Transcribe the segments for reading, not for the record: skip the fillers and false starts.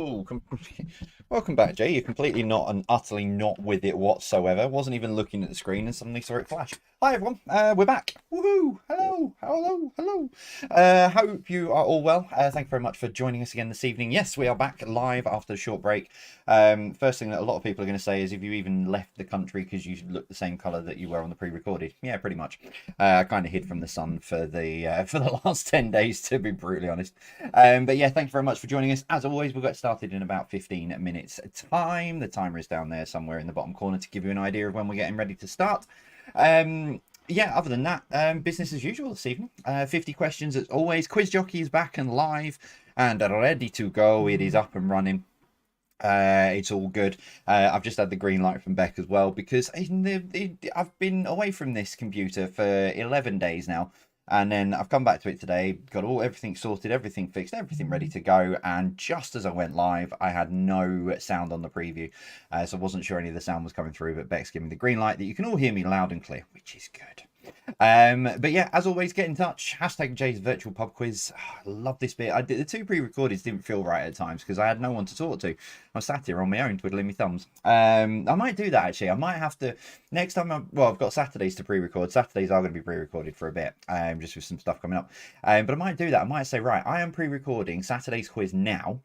Hello. Welcome back, Jay. You're completely not and utterly not with it whatsoever. Wasn't even looking at the screen and suddenly saw it flash. Hi, everyone. We're back. Woohoo. Hello. Hello. Hello. Hope you are all well. Thank you very much for joining us again this evening. Yes, we are back live after a short break. First thing that a lot of people are going to say is if you even left the country because you look the same colour that you were on the pre-recorded. Yeah, pretty much. I kind of hid from the sun for the last 10 days, to be brutally honest. But yeah, thank you very much for joining us. As always, we'll get started in about 15 minutes time. The timer is down there somewhere in the bottom corner to give you an idea of when we're getting ready to start. Yeah, other than that, business as usual this evening. 50 questions as always. Quiz Jockey is back and live and ready to go. It is up and running. It's all good. I've just had the green light from Beck as well because I've been away from this computer for 11 days now. And then I've come back to it today, got everything sorted, everything fixed, everything ready to go. And just as I went live, I had no sound on the preview. So I wasn't sure any of the sound was coming through, but Beck's giving me the green light that you can all hear me loud and clear, which is good. But yeah, as always, get in touch. Hashtag Jay's virtual pub quiz. I love this bit. The two pre-recordeds didn't feel right at times because I had no one to talk to. I sat here on my own twiddling my thumbs. I might do that actually. I might have to next time. I've got Saturdays to pre-record. Saturdays are going to be pre-recorded for a bit, just with some stuff coming up. But I might do that. I might say, right, I am pre-recording Saturday's quiz now.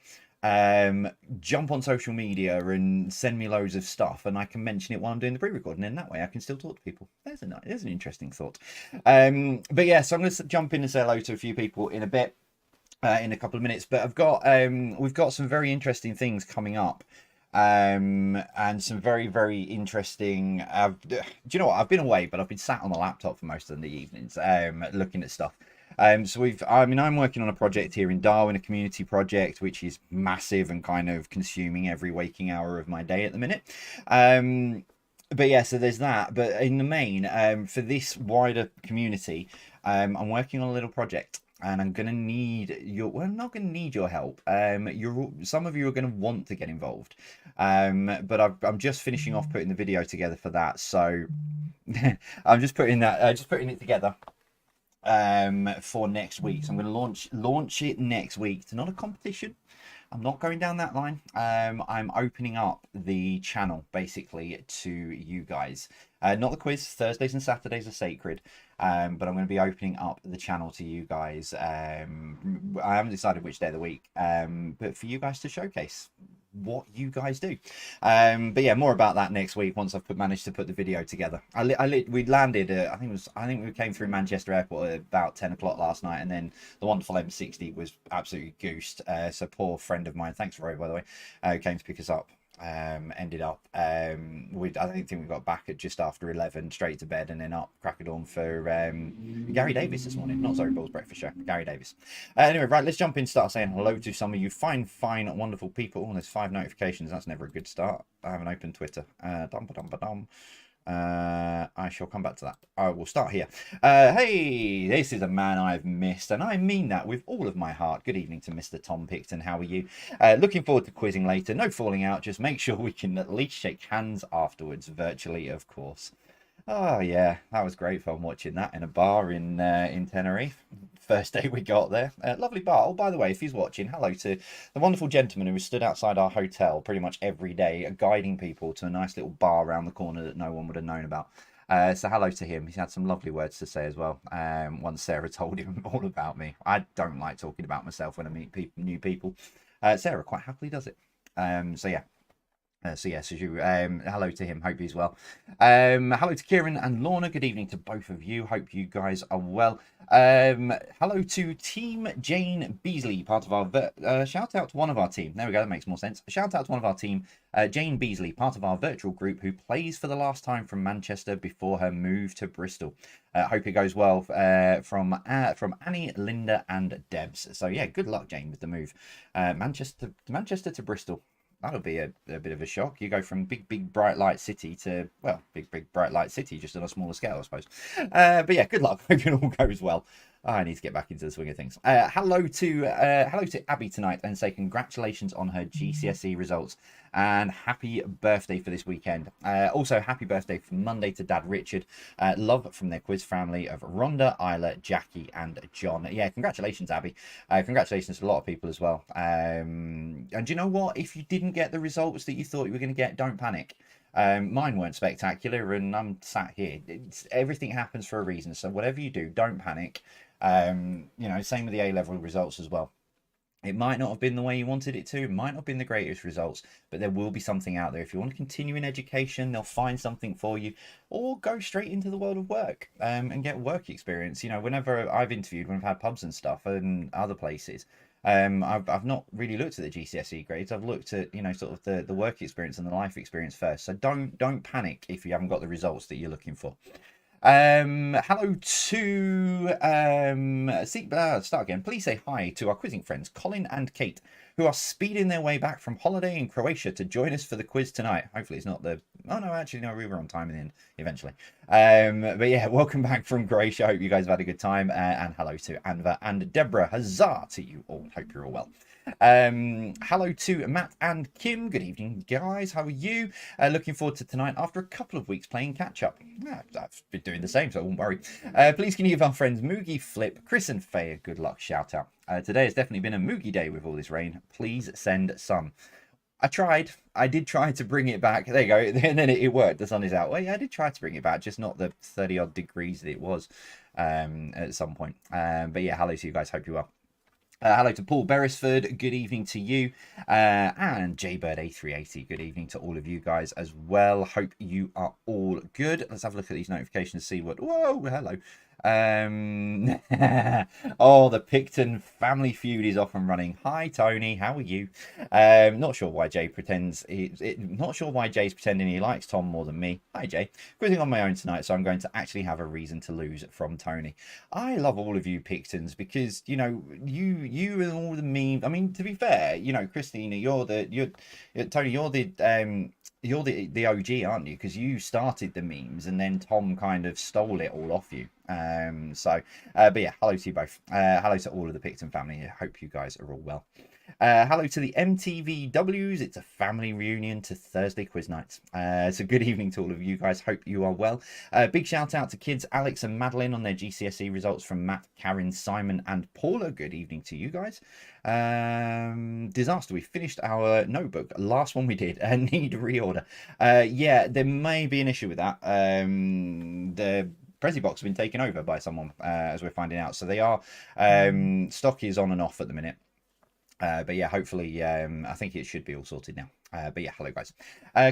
Jump on social media and send me loads of stuff and I can mention it while I'm doing the pre-recording, and that way I can still talk to people. There's an interesting thought. But yeah, so I'm going to jump in and say hello to a few people in a bit, in a couple of minutes, but we've got some very interesting things coming up. And some very, very interesting, do you know what, I've been away, but I've been sat on the laptop for most of the evenings, looking at stuff. So I'm working on a project here in Darwin, a community project, which is massive and kind of consuming every waking hour of my day at the minute. But yeah, so there's that. But in the main, for this wider community, I'm working on a little project. And I'm going to need I'm not going to need your help. Some of you are going to want to get involved. But I'm just finishing off putting the video together for that. So I'm just putting it together for next week. So I'm going to launch it next week. It's not a competition. I'm not going down that line. I'm opening up the channel basically to you guys. Not the quiz. Thursdays and Saturdays are sacred. But I'm going to be opening up the channel to you guys. I haven't decided which day of the week, but for you guys to showcase what you guys do. But yeah, more about that next week once I've managed to put the video together. We landed I think we came through Manchester Airport at about 10 o'clock last night, and then the wonderful M60 was absolutely goosed. So poor friend of mine, thanks Roy by the way, came to pick us up. Ended up I don't think we got back at just after 11, straight to bed, and then up crack of dawn for Gary Davis this morning. Not Zoe Ball's breakfast show, Gary Davis. Anyway, right, let's jump in, start saying hello to some of you fine wonderful people. Oh, there's 5 notifications. That's never a good start. I haven't opened Twitter. I shall come back to that. I will start here. Hey, this is a man I've missed, and I mean that with all of my heart. Good evening to Mr. Tom Picton. How are you? Looking forward to quizzing later. No falling out. Just make sure we can at least shake hands afterwards, virtually, of course. Oh yeah, that was great fun watching that in a bar in Tenerife. First day we got there. Lovely bar. Oh, by the way, if he's watching, hello to the wonderful gentleman who stood outside our hotel pretty much every day, guiding people to a nice little bar around the corner that no one would have known about. So hello to him. He's had some lovely words to say as well. Once Sarah told him all about me. I don't like talking about myself when I meet new people. Sarah quite happily does it. So yeah. Hello to him, hope he's well. Hello to Kieran and Lorna, good evening to both of you, hope you guys are well. Hello to Team Jane Beasley, part of our shout out to one of our team. There we go, that makes more sense. Shout out to one of our team, Jane Beasley, part of our virtual group, who plays for the last time from Manchester before her move to Bristol. Hope it goes well from Annie, Linda and Debs. So yeah, good luck, Jane, with the move. Manchester to Bristol. That'll be a bit of a shock. You go from big bright light city to, well, big bright light city, just on a smaller scale, I suppose. But yeah, good luck. Hope it all goes well. I need to get back into the swing of things. Hello to Abby tonight and say congratulations on her GCSE results. and happy birthday for this weekend. Also, happy birthday from Monday to Dad Richard. Love from their quiz family of Rhonda, Isla, Jackie, and John. Yeah, congratulations, Abby. Congratulations to a lot of people as well. And you know what? If you didn't get the results that you thought you were going to get, don't panic. Mine weren't spectacular, and I'm sat here. Everything happens for a reason, so whatever you do, don't panic. You know, same with the A-level results as well. It might not have been the way you wanted it to. It might not have been the greatest results, but there will be something out there. If you want to continue in education, they'll find something for you, or go straight into the world of work and get work experience. You know, whenever I've interviewed, when I've had pubs and stuff and other places, I've not really looked at the GCSE grades. I've looked at, you know, sort of the work experience and the life experience first. So don't panic if you haven't got the results that you're looking for. Hello to start again. Please say hi to our quizzing friends Colin and Kate, who are speeding their way back from holiday in Croatia to join us for the quiz tonight. Hopefully it's not the oh no, actually no, we were on time in the end eventually. But yeah, welcome back from Croatia. Hope you guys have had a good time, and hello to Anva and Deborah. Huzzah to you all. Hope you're all well. Hello to Matt and Kim. Good evening, guys. How are you? Looking forward to tonight after a couple of weeks playing catch up. Yeah, I've been doing the same, so I won't worry. Please can you give our friends Moogie, Flip, Chris and Faye a good luck shout out. Today has definitely been a Moogie day with all this rain. Please send some. I tried. I did try to bring it back. There you go. And then it worked. The sun is out. Well, yeah, I did try to bring it back, just not the 30 odd degrees that it was at some point. But yeah, hello to you guys. Hope you are. Hello to Paul Beresford, good evening to you, and JBird A380, good evening to all of you guys as well. Hope you are all good. Let's have a look at these notifications, see what, whoa, hello. Oh, the Picton family feud is off and running. Hi Tony, how are you? Not sure why Jay pretends not sure why Jay's pretending he likes Tom more than me. Hi Jay, quizzing on my own tonight, so I'm going to actually have a reason to lose from Tony. I love all of you Pictons because you know you and all the memes. I mean, to be fair, you know, Christina, Tony, you're the OG, aren't you? Because you started the memes and then Tom kind of stole it all off you. But yeah, hello to you both. Hello to all of the Picton family. I hope you guys are all well. Hello to the MTVWs. It's a family reunion to Thursday quiz nights. So good evening to all of you guys. Hope you are well. Big shout out to kids Alex and Madeline on their GCSE results from Matt, Karen, Simon and Paula. Good evening to you guys. Disaster. We finished our notebook. Last one we did and need reorder. Yeah, there may be an issue with that. The Prezi box has been taken over by someone, as we're finding out. So they are, stock is on and off at the minute. But yeah, hopefully, I think it should be all sorted now. But yeah, hello guys.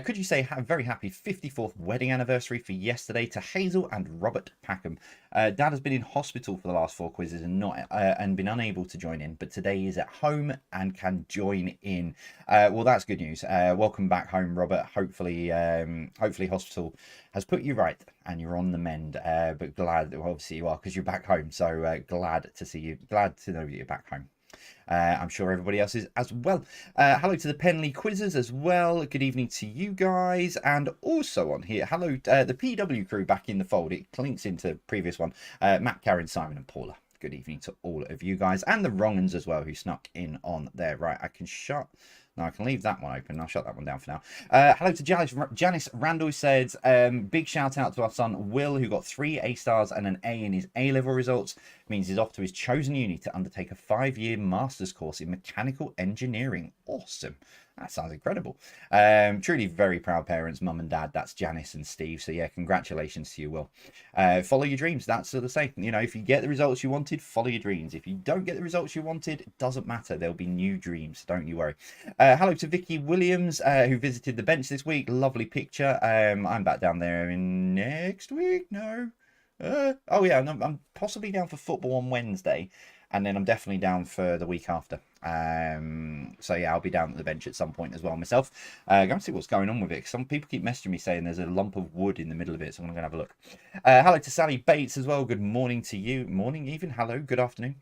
Could you say a very happy 54th wedding anniversary for yesterday to Hazel and Robert Packham? Dad has been in hospital for the last 4 quizzes and been unable to join in, but today is at home and can join in. Well, that's good news. Welcome back home, Robert. Hopefully hospital has put you right and you're on the mend. But glad, well, obviously you are because you're back home. So glad to see you. Glad to know that you're back home. I'm sure everybody else is as well. Hello to the Penley quizzers as well. Good evening to you guys. And also on here, hello, the PW crew back in the fold. It links into previous one. Matt, Karen, Simon and Paula. Good evening to all of you guys. And the wrong uns as well who snuck in on there. Right, I can shut... No, I can leave that one open. I'll shut that one down for now. Hello to Janice Randall says, big shout out to our son Will, who got 3 A stars and an A in his A-level results. It means he's off to his chosen uni to undertake a 5-year master's course in mechanical engineering. Awesome. That sounds incredible. Truly very proud parents, mum and dad. That's Janice and Steve. So yeah, congratulations to you, Will. Follow your dreams. That's the same. You know, if you get the results you wanted, follow your dreams. If you don't get the results you wanted, it doesn't matter. There'll be new dreams. Don't you worry. Hello to Vicky Williams, who visited the bench this week. Lovely picture. I'm back down there in next week. No. Oh yeah, I'm possibly down for football on Wednesday. And then I'm definitely down for the week after. So yeah, I'll be down at the bench at some point as well myself. Go and see what's going on with it. Some people keep messaging me saying there's a lump of wood in the middle of it. So I'm going to have a look. Hello to Sally Bates as well. Good morning to you. Morning even. Hello. Good afternoon.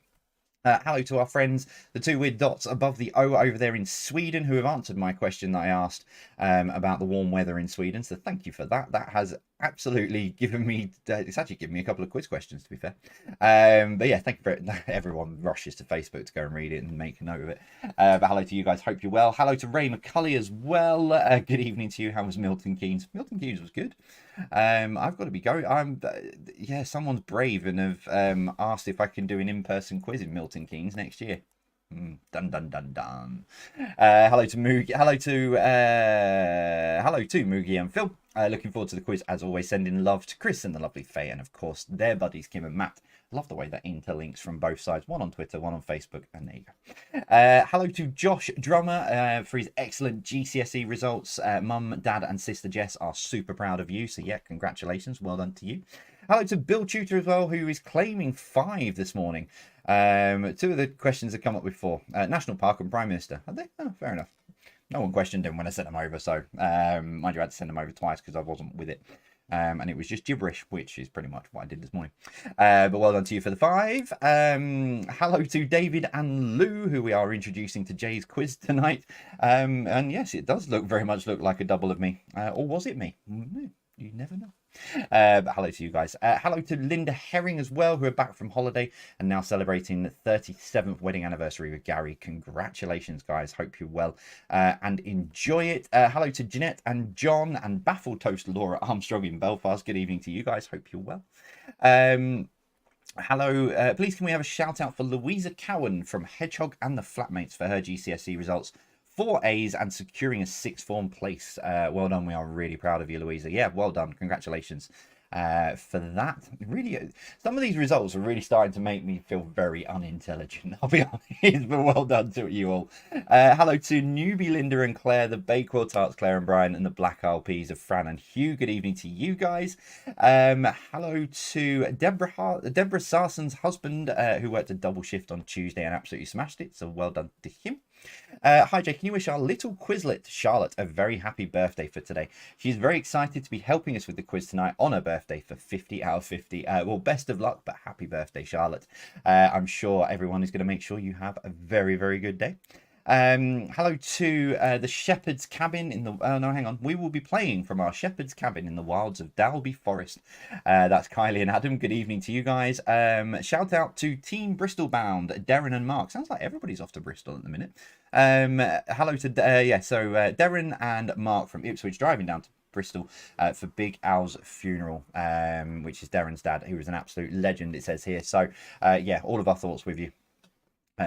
Hello to our friends, the 2 weird dots above the O over there in Sweden, who have answered my question that I asked about the warm weather in Sweden. So thank you for that. That has absolutely given me, it's actually given me a couple of quiz questions, to be fair. But yeah, thank you for everyone rushes to Facebook to go and read it and make a note of it. But hello to you guys, hope you're well. Hello to Ray McCulley as well. Good evening to you. How was Milton Keynes? Milton Keynes was good. I've got to be going. Yeah, someone's brave and have asked if I can do an in-person quiz in Milton Keynes next year. Dun dun dun dun. Hello to Moogie. Hello to Moogie and Phil. Looking forward to the quiz as always. Sending love to Chris and the lovely Faye, and of course their buddies Kim and Matt. Love the way that interlinks from both sides. One on Twitter, one on Facebook, and there you go. Hello to Josh Drummer for his excellent GCSE results. Mum, Dad, and sister Jess are super proud of you. So yeah, congratulations. Well done to you. Hello to Bill Tutor as well, who is claiming 5 this morning. 2 of the questions have come up before. National Park and Prime Minister. Are they? Oh, fair enough. No one questioned them when I sent them over, so mind you, I had to send them over twice because I wasn't with it. And it was just gibberish, which is pretty much what I did this morning. But well done to you for the 5. Hello to David and Lou, who we are introducing to Jay's quiz tonight. And yes, it does very much look like a double of me. Or was it me? You never know. But hello to you guys. Hello to Linda Herring as well, who are back from holiday and now celebrating the 37th wedding anniversary with Gary. Congratulations, guys. Hope you're well and enjoy it. Hello to Jeanette and John and Baffled Toast Laura Armstrong in Belfast. Good evening to you guys. Hope you're well. Hello. Please can we have a shout out for Louisa Cowan from Hedgehog and the Flatmates for her GCSE results? 4 A's and securing a 6th form place. Well done. We are really proud of you, Louisa. Yeah, well done. Congratulations for that. Really, some of these results are really starting to make me feel very unintelligent, I'll be honest, but well done to you all. Hello to Newbie, Linda and Claire, the Bakewell Tarts, Claire and Brian, and the Black Isle Peas of Fran and Hugh. Good evening to you guys. Hello to Deborah Sarson's husband, who worked a double shift on Tuesday and absolutely smashed it, so well done to him. Hi Jay, can you wish our little Quizlet Charlotte a very happy birthday for today? She's very excited to be helping us with the quiz tonight on her birthday for 50 out of 50. Well, best of luck, but happy birthday, Charlotte. I'm sure everyone is going to make sure you have a very, very good day. Hello to the Shepherd's Cabin in the... no, hang on. We will be playing from our Shepherd's Cabin in the wilds of Dalby Forest. That's Kylie and Adam. Good evening to you guys. Shout out to Team Bristol bound, Darren and Mark. Sounds like everybody's off to Bristol at the minute. Hello to... Darren and Mark from Ipswich driving down to Bristol for Big Al's funeral, which is Darren's dad, who was an absolute legend, it says here. So, yeah, all of our thoughts with you.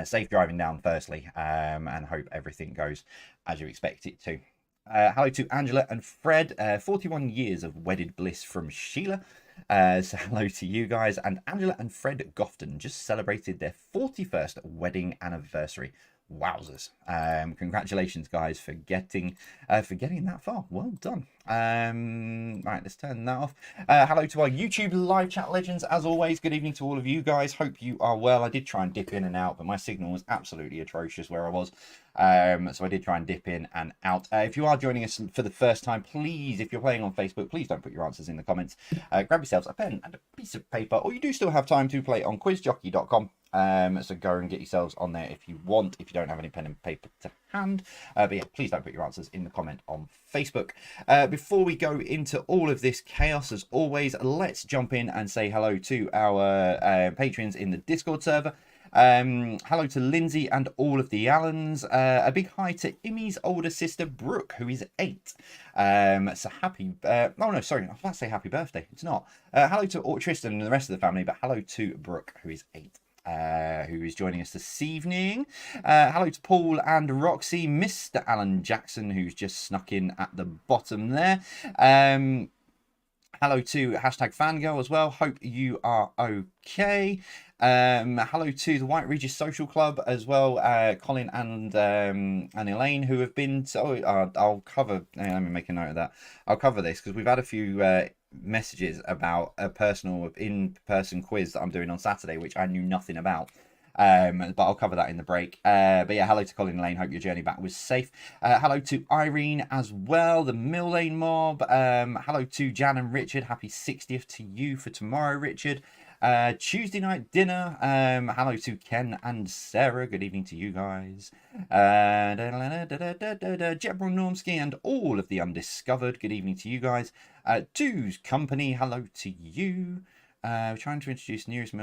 Safe driving down, firstly, and hope everything goes as you expect it to. Hello to Angela and Fred, 41 years of wedded bliss from Sheila. So hello to you guys. And Angela and Fred Gofton just celebrated their 41st wedding anniversary. Wowzers. Congratulations, guys, for getting that far. Well done. Right, let's turn that off. Hello to our YouTube live chat legends, as always. Good evening to all of you guys. Hope you are well. I did try and dip in and out, but my signal was absolutely atrocious where I was. So I did try and dip in and out. If you are joining us for the first time, please, if you're playing on Facebook, please don't put your answers in the comments. Grab yourselves a pen and a piece of paper, or you do still have time to play on quizjockey.com. So go and get yourselves on there if you want, if you don't have any pen and paper to hand. But yeah, please don't put your answers in the comment on Facebook. Before we go into all of this chaos, as always, let's jump in and say hello to our patrons in the Discord server. Hello to Lindsay and all of the Allens. A big hi to Imi's older sister Brooke, who is 8. So happy oh no, sorry, I was about to say happy birthday. It's not. Hello to Tristan and the rest of the family, but hello to Brooke, who is 8. Who is joining us this evening. Hello to Paul and Roxy, Mr. Alan Jackson, who's just snuck in at the bottom there. Hello to hashtag Fangirl as well. Hope you are okay. Hello to the White Regis Social Club as well. Colin and Elaine, who have been... I'll cover... let me make a note of that. I'll cover this because we've had a few... messages about a personal in-person quiz that I'm doing on Saturday, which I knew nothing about. But I'll cover that in the break. But yeah, hello to Colin and Lane. Hope your journey back was safe. Hello to Irene as well, the Mill Lane mob. Hello to Jan and Richard. Happy 60th to you for tomorrow, Richard. Tuesday night dinner. Hello to Ken and Sarah. Good evening to you guys. Jebron Normsky and all of the undiscovered. Good evening to you guys. Two's company. Hello to you. Trying to introduce nearest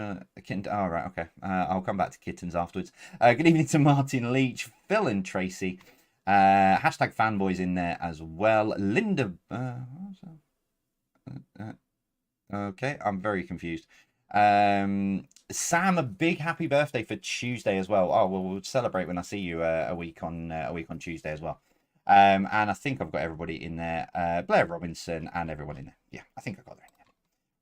kitten. Oh, right, okay. I'll come back to kittens afterwards. Good evening to Martin Leach, Phil and Tracy. Hashtag fanboys in there as well. Linda. Okay, I'm very confused. Sam, a big happy birthday for Tuesday as well. Oh, well, we'll celebrate when I see you a week on Tuesday as well. And I think I've got everybody in there. Blair Robinson and everyone in there. Yeah, I think I got there.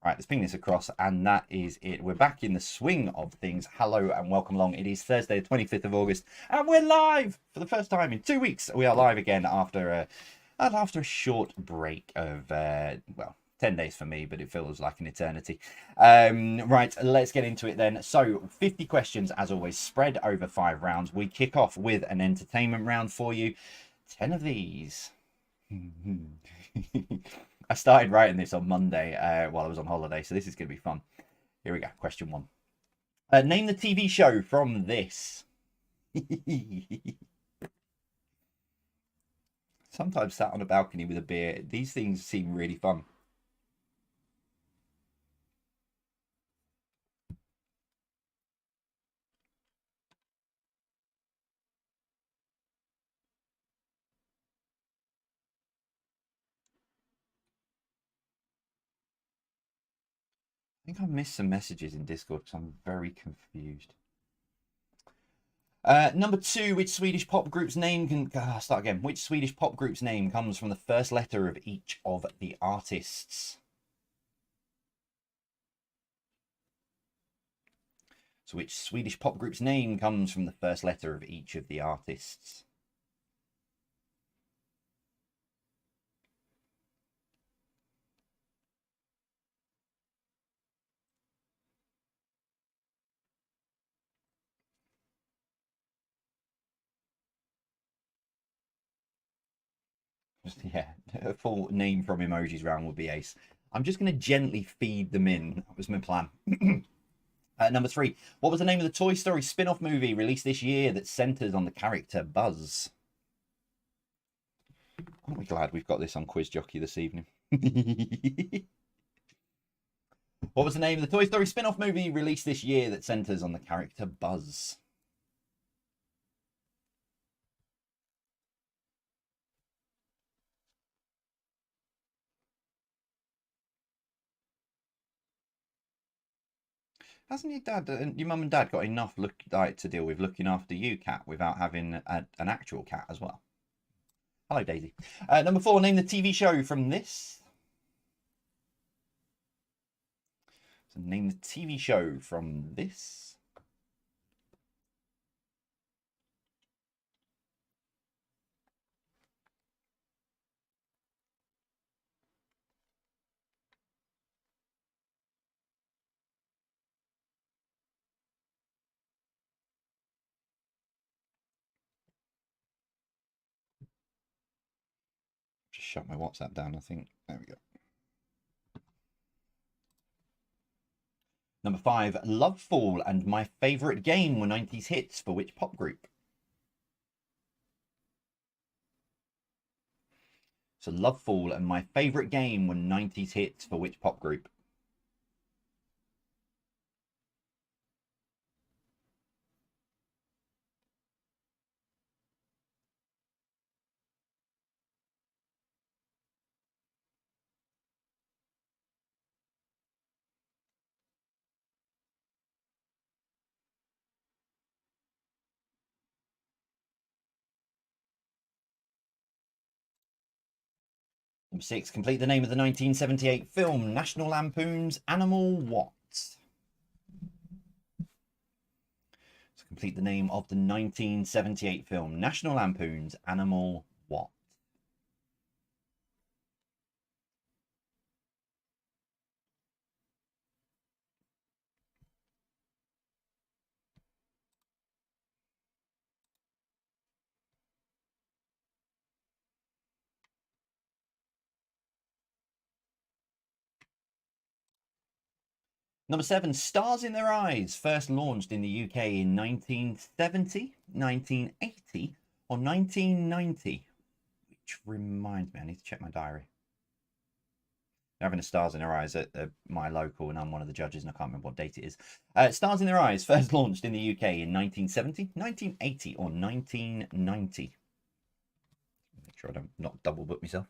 Right, let's ping this across, and that is it. We're back in the swing of things. Hello and welcome along. It is Thursday, the 25th of August, and we're live for the first time in 2 weeks. We are live again after a short break of, well, 10 days for me, but it feels like an eternity. Right, let's get into it then. So, 50 questions, as always, spread over 5 rounds. We kick off with an entertainment round for you. 10 of these. I started writing this on Monday while I was on holiday, so this is going to be fun. Here we go. Question 1. Name the TV show from this. Sometimes sat on a balcony with a beer. These things seem really fun. I think I missed some messages in Discord because I'm very confused. Number 2, which Swedish pop group's name can... start again. Which Swedish pop group's name comes from the first letter of each of the artists? So which Swedish pop group's name comes from the first letter of each of the artists? Yeah, a full name from emojis round would be ace. I'm just going to gently feed them in. That was my plan. Number 3. What was the name of the Toy Story spin-off movie released this year that centers on the character Buzz? Aren't we glad we've got this on Quiz Jockey this evening? What was the name of the Toy Story spin-off movie released this year that centers on the character Buzz? Hasn't your dad, your mum and dad, got enough to deal with looking after you, cat, without having an actual cat as well? Hello, Daisy. Number 4, name the TV show from this. So name the TV show from this. Just shut my WhatsApp down, I think. There we go. Number 5, Lovefall and My Favourite Game were 90s hits for which pop group? So Lovefall and My Favourite Game were 90s hits for which pop group? Number 6, complete the name of the 1978 film National Lampoon's Animal What? So complete the name of the 1978 film National Lampoon's Animal What? Number 7, Stars in Their Eyes, first launched in the UK in 1970, 1980, or 1990. Which reminds me, I need to check my diary. They're having a Stars in Their Eyes at my local, and I'm one of the judges, and I can't remember what date it is. Stars in Their Eyes, first launched in the UK in 1970, 1980, or 1990. Make sure I don't not double book myself.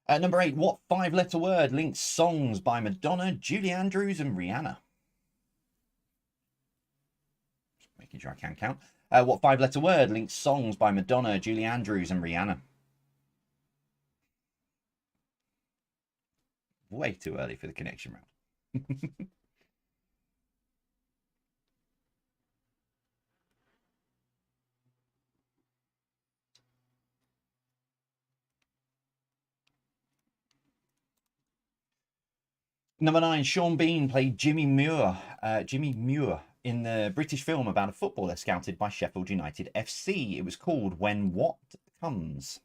Number 8, what 5-letter word links songs by Madonna, Julie Andrews, and Rihanna? Just making sure I can count. What 5-letter word links songs by Madonna, Julie Andrews, and Rihanna? Way too early for the connection round. Number 9, Sean Bean played Jimmy Muir in the British film about a footballer scouted by Sheffield United FC. It was called When What Comes.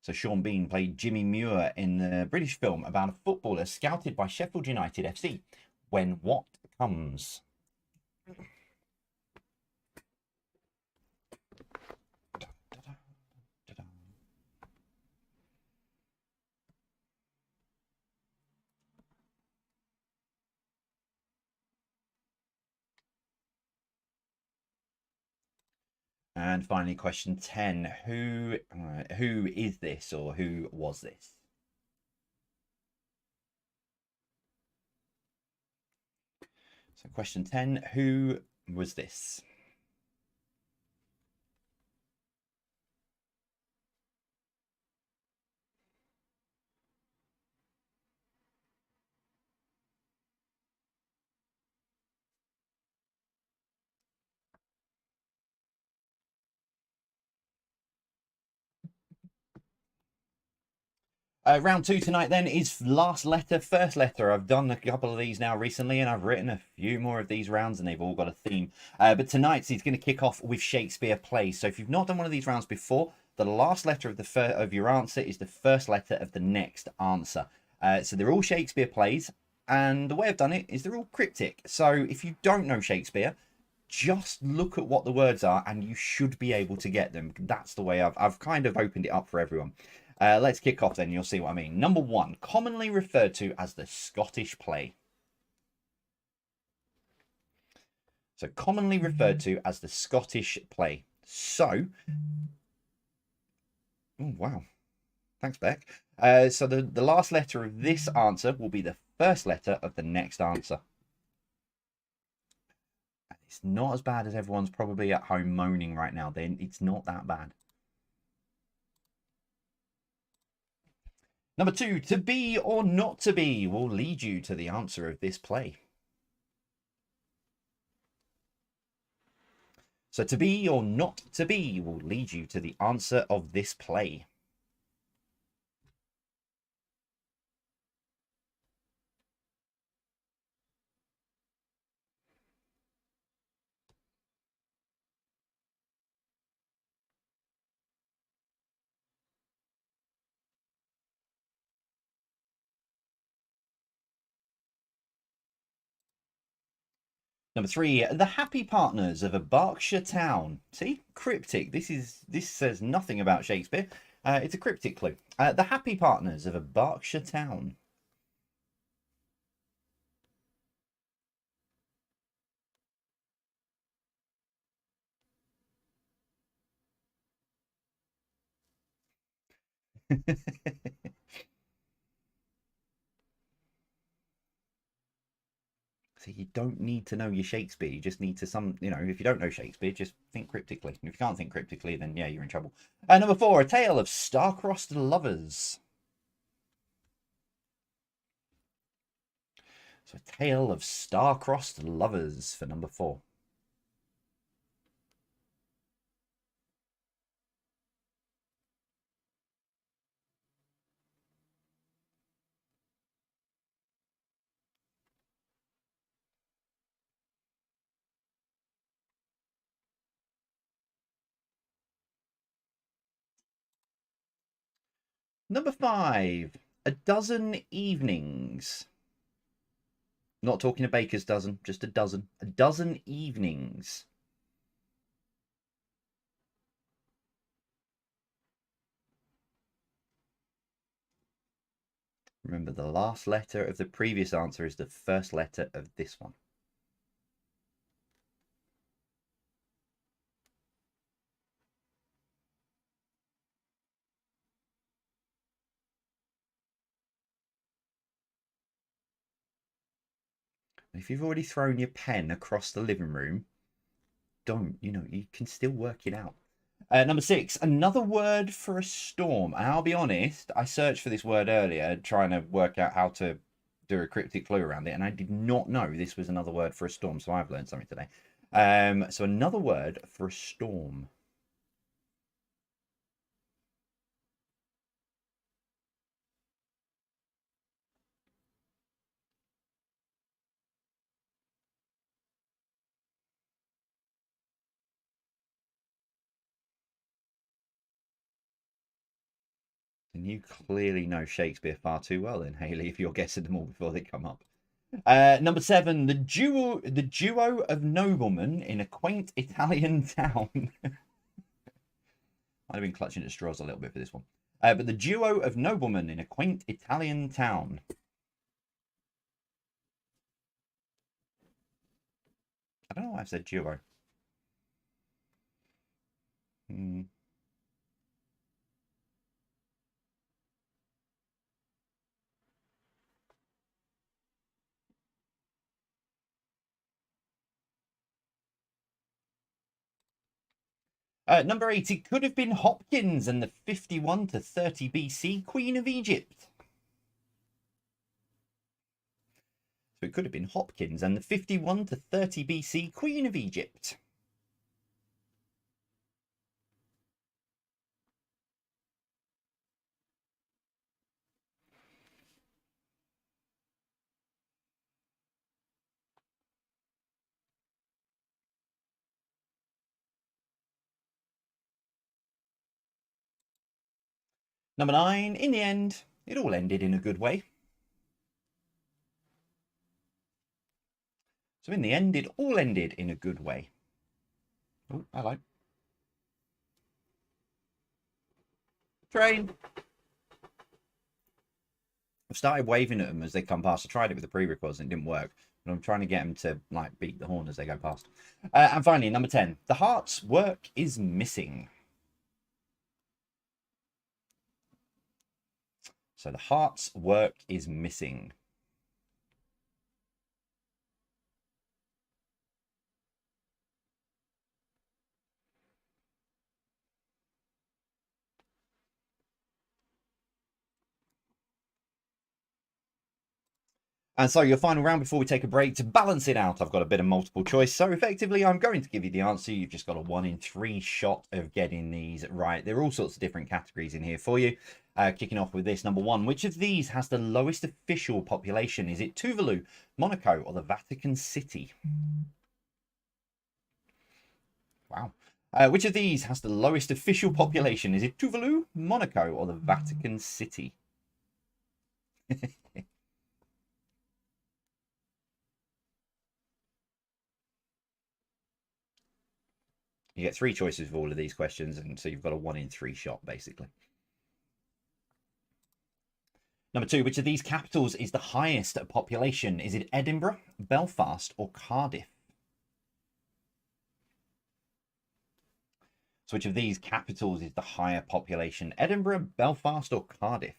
So Sean Bean played Jimmy Muir in the British film about a footballer scouted by Sheffield United FC. When What Comes. And finally, question 10. Who is this, or who was this? So question 10, who was this? Round 2 tonight then is last letter, first letter. I've done a couple of these now recently, and I've written a few more of these rounds, and they've all got a theme. But tonight's is going to kick off with Shakespeare plays. So if you've not done one of these rounds before, the last letter of your answer is the first letter of the next answer. So they're all Shakespeare plays, and the way I've done it is they're all cryptic. So if you don't know Shakespeare, just look at what the words are, and you should be able to get them. That's the way I've kind of opened it up for everyone. Let's kick off then, you'll see what I mean. Number 1, commonly referred to as the Scottish play. So commonly referred to as the Scottish play. So, oh wow, thanks Beck. So the last letter of this answer will be the first letter of the next answer. It's not as bad as everyone's probably at home moaning right now. Then it's not that bad. Number 2, to be or not to be will lead you to the answer of this play. So to be or not to be will lead you to the answer of this play. Number 3, the happy partners of a Berkshire town. See, cryptic. This says nothing about Shakespeare. It's a cryptic clue. The happy partners of a Berkshire town. So you don't need to know your Shakespeare. You just need to if you don't know Shakespeare, just think cryptically. And if you can't think cryptically, then yeah, you're in trouble. Number 4, a tale of star-crossed lovers. So a tale of star-crossed lovers for number 4. Number 5. A dozen evenings. Not talking a baker's dozen, just a dozen. A dozen evenings. Remember, the last letter of the previous answer is the first letter of this one. If you've already thrown your pen across the living room, don't, you can still work it out. Number 6, another word for a storm. And I'll be honest, I searched for this word earlier, trying to work out how to do a cryptic clue around it, and I did not know this was another word for a storm, so I've learned something today. So another word for a storm. And you clearly know Shakespeare far too well then, Haley, if you're guessing them all before they come up. Number 7, the duo of noblemen in a quaint Italian town. Might have been clutching at straws a little bit for this one. But the duo of noblemen in a quaint Italian town. I don't know why I said duo. Number 8, it could have been Hopkins and the 51 to 30 BC Queen of Egypt. So it could have been Hopkins and the 51 to 30 BC Queen of Egypt. Number 9, in the end, it all ended in a good way. So in the end, it all ended in a good way. Oh, hello. Train. I've started waving at them as they come past. I tried it with the pre-records and it didn't work. But I'm trying to get them to like beat the horn as they go past. And finally, number 10. The heart's work is missing. So the heart's work is missing. And so your final round before we take a break, to balance it out, I've got a bit of multiple choice. So effectively, I'm going to give you the answer. You've just got a 1 in 3 shot of getting these right. There are all sorts of different categories in here for you. Kicking off with this, number 1. Which of these has the lowest official population? Is it Tuvalu, Monaco, or the Vatican City? Wow. Which of these has the lowest official population? Is it Tuvalu, Monaco, or the Vatican City? You get 3 choices of all of these questions, and so you've got a 1 in 3 shot, basically. Number 2, which of these capitals is the highest population? Is it Edinburgh, Belfast, or Cardiff? So which of these capitals is the higher population? Edinburgh, Belfast, or Cardiff?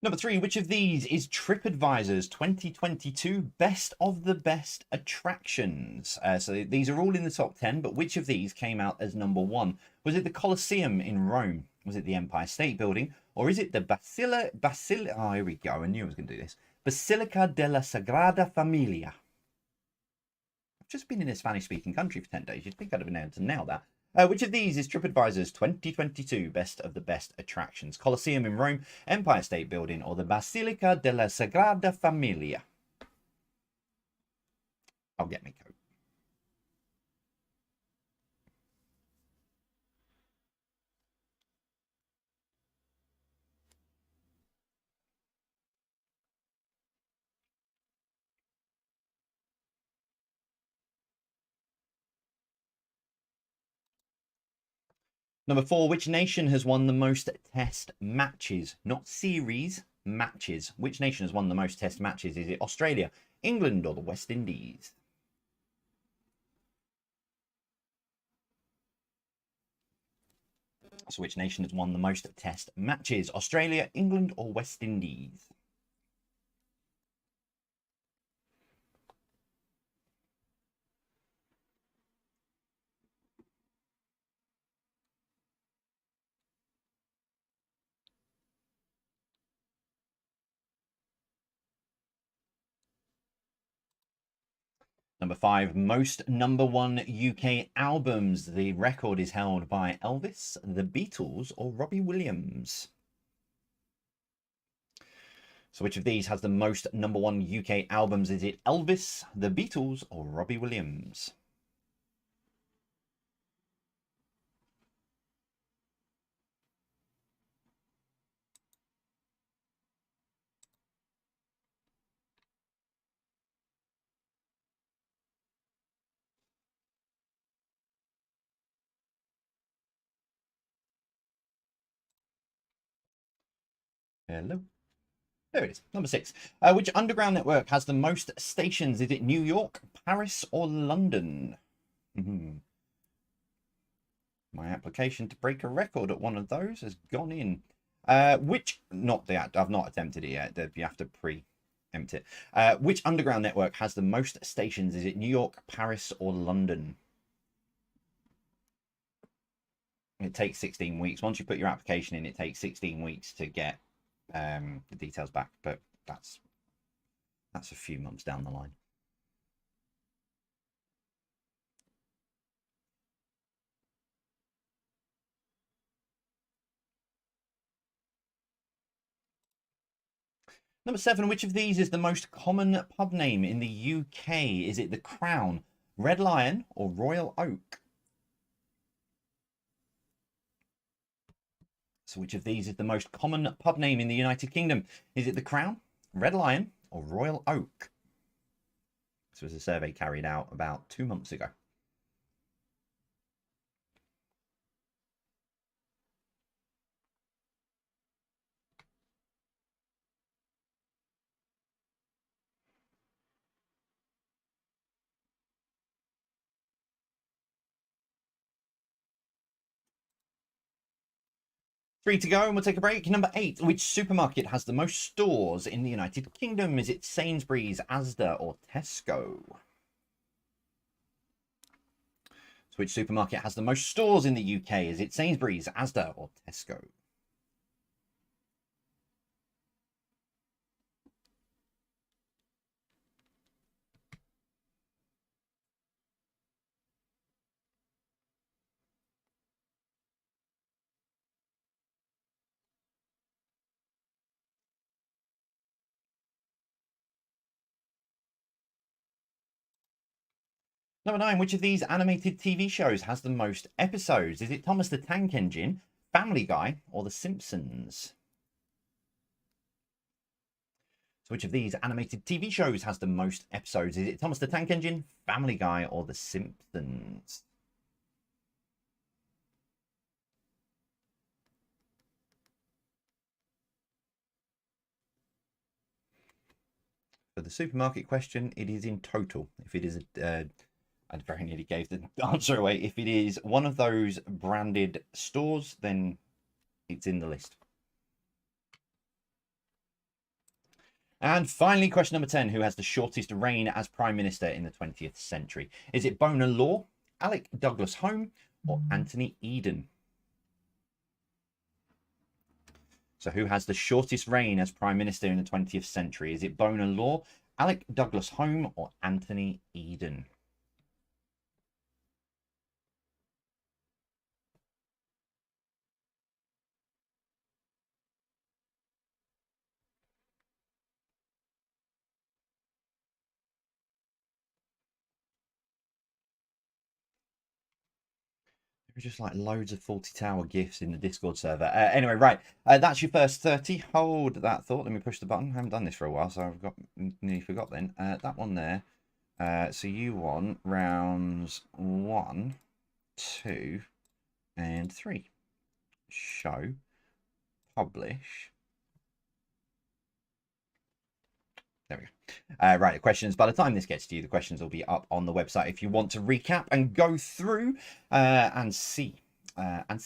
Number 3, which of these is TripAdvisor's 2022 Best of the Best Attractions? So these are all in the top 10, but which of these came out as number 1? Was it the Colosseum in Rome? Was it the Empire State Building? Or is it the oh, here we go. I knew I was going to do this. Basilica della Sagrada Familia. I've just been in a Spanish-speaking country for 10 days. You'd think I'd have been able to nail that. Which of these is TripAdvisor's 2022 Best of the Best Attractions? Colosseum in Rome, Empire State Building, or the Basilica della Sagrada Familia? I'll get me coat. Number 4, which nation has won the most test matches? Not series, matches. Which nation has won the most test matches? Is it Australia, England, or the West Indies? So which nation has won the most test matches? Australia, England, or West Indies? Number 5, most #1 UK albums. The record is held by Elvis, the Beatles, or Robbie Williams. So which of these has the most #1 UK albums? Is it Elvis, the Beatles, or Robbie Williams? Hello. There it is. Number 6. Which underground network has the most stations? Is it New York, Paris, or London? My application to break a record at one of those has gone in. I've not attempted it yet. You have to preempt it. Which underground network has the most stations? Is it New York, Paris, or London? It takes 16 weeks. Once you put your application in, it takes 16 weeks to get the details back, but that's a few months down the line. Number 7, which of these is the most common pub name in the UK? Is it the Crown, Red Lion, or Royal Oak? So which of these is the most common pub name in the United Kingdom? Is it the Crown, Red Lion, or Royal Oak? This was a survey carried out about 2 months ago. Three to go, and we'll take a break. Number 8, which supermarket has the most stores in the United Kingdom? Is it Sainsbury's, Asda, or Tesco? So which supermarket has the most stores in the UK? Is it Sainsbury's, Asda, or Tesco? Number 9, which of these animated TV shows has the most episodes? Is it Thomas the Tank Engine, Family Guy, or The Simpsons? So which of these animated TV shows has the most episodes? Is it Thomas the Tank Engine, Family Guy, or The Simpsons? For the supermarket question, it is in total. If it is I very nearly gave the answer away. If it is one of those branded stores, then it's in the list. And finally, question number 10. Who has the shortest reign as Prime Minister in the 20th century? Is it Bonar Law, Alec Douglas Home, or Anthony Eden? So who has the shortest reign as Prime Minister in the 20th century? Is it Bonar Law, Alec Douglas Home, or Anthony Eden? There's just like loads of Faulty Tower gifts in the Discord server. Anyway, right. That's your first 30. Hold that thought. Let me push the button. I haven't done this for a while, so I've got nearly forgot then. That one there. So you want rounds 1, 2, and 3. Show. Publish. There we go. Right, the questions. By the time this gets to you, the questions will be up on the website if you want to recap and go through and see. And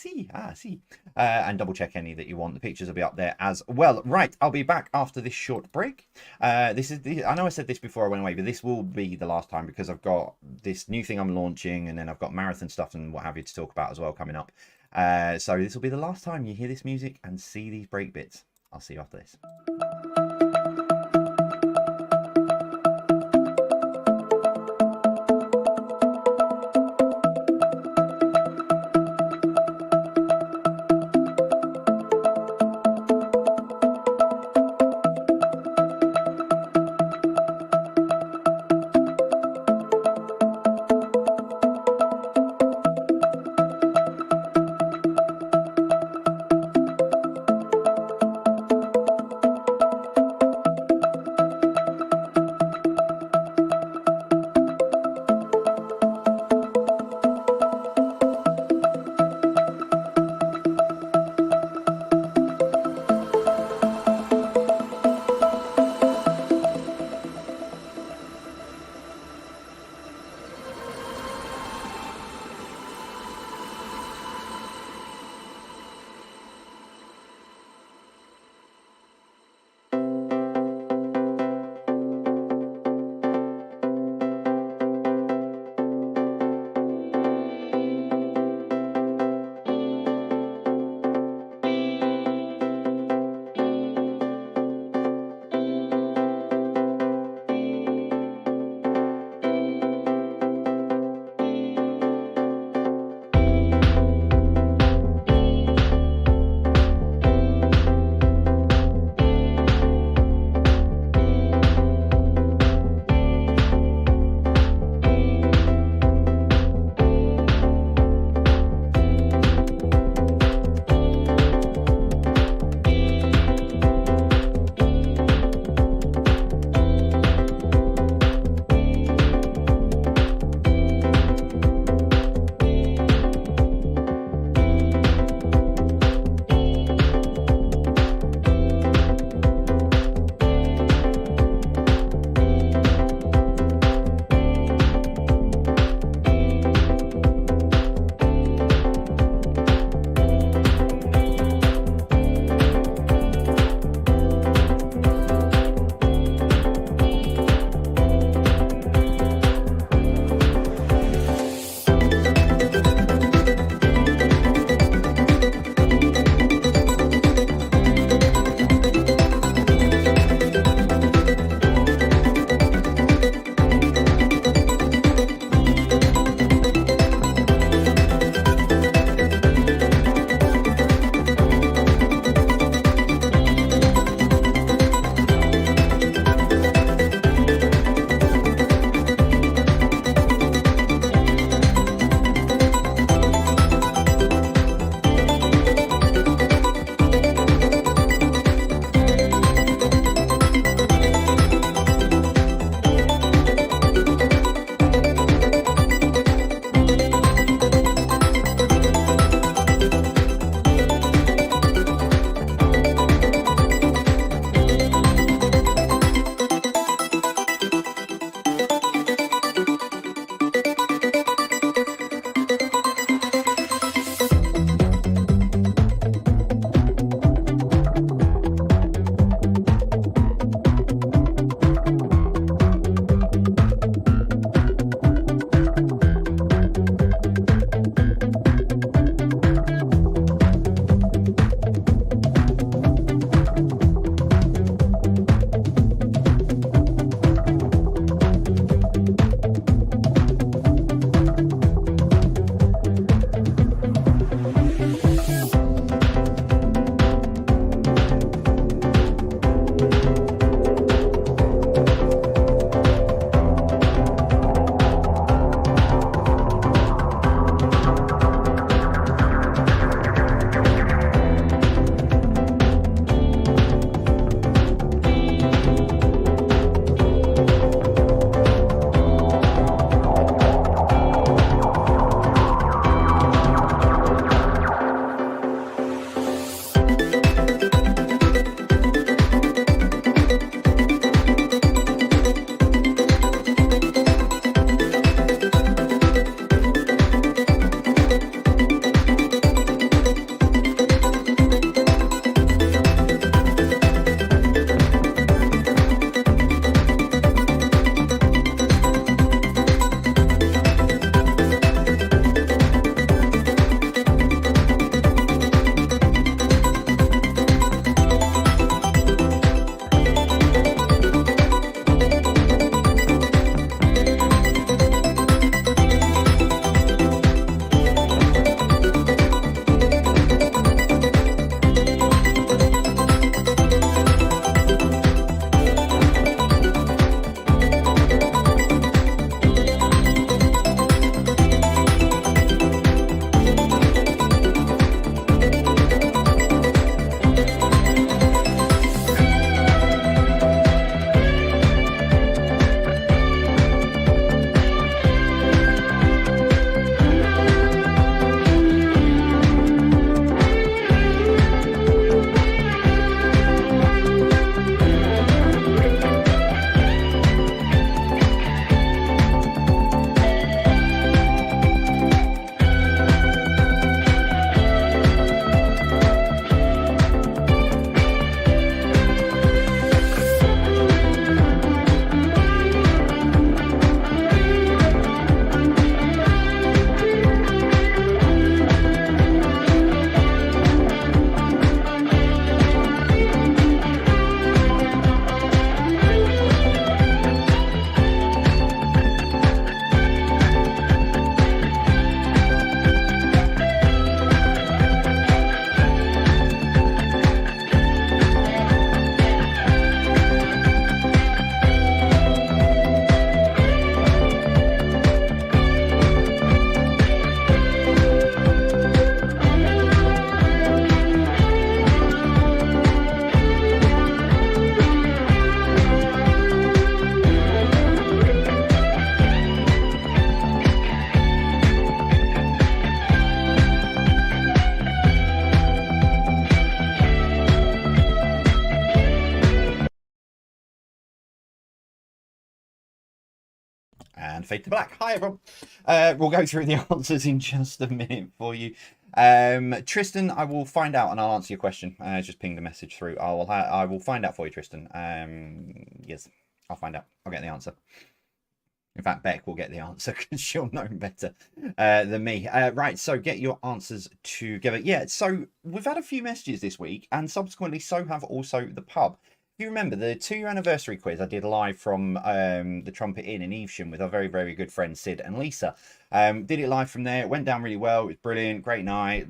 double check any that you want. The pictures will be up there as well. Right, I'll be back after this short break. I know I said this before I went away, but this will be the last time because I've got this new thing I'm launching, and then I've got marathon stuff and what have you to talk about as well coming up. So this will be the last time you hear this music and see these break bits. I'll see you after this. And fade to black. Hi, everyone. We'll go through the answers in just a minute for you. Tristan, I will find out and I'll answer your question. Just ping the message through. I will find out for you, Tristan. Yes, I'll find out. I'll get the answer. In fact, Beck will get the answer because she'll know better than me. Right, so get your answers together. Yeah, so we've had a few messages this week, and subsequently so have also the pub. If you remember, the 2-year anniversary quiz I did live from the Trumpet Inn in Evesham with our very, very good friends Sid and Lisa. Did it live from there. It went down really well. It was brilliant. Great night.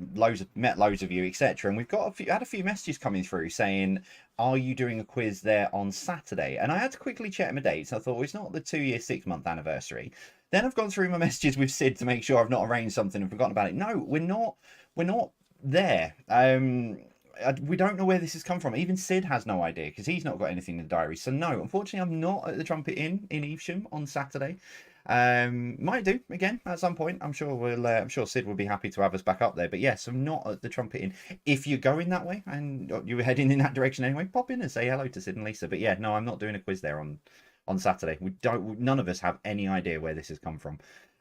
Met loads of you, etc. And we've got had a few messages coming through saying, are you doing a quiz there on Saturday? And I had to quickly check my dates. I thought, well, it's not the 2-year, 6-month anniversary. Then I've gone through my messages with Sid to make sure I've not arranged something and forgotten about it. No, we're not there. We don't know where this has come from. Even Sid has no idea because he's not got anything in the diary. So no, unfortunately, I'm not at the Trumpet Inn in Evesham on Saturday. Might do again at some point. I'm sure Sid will be happy to have us back up there. But yes, I'm not at the Trumpet Inn. If you're going that way and you're heading in that direction anyway, pop in and say hello to Sid and Lisa. But yeah, no, I'm not doing a quiz there on Saturday. None of us have any idea where this has come from.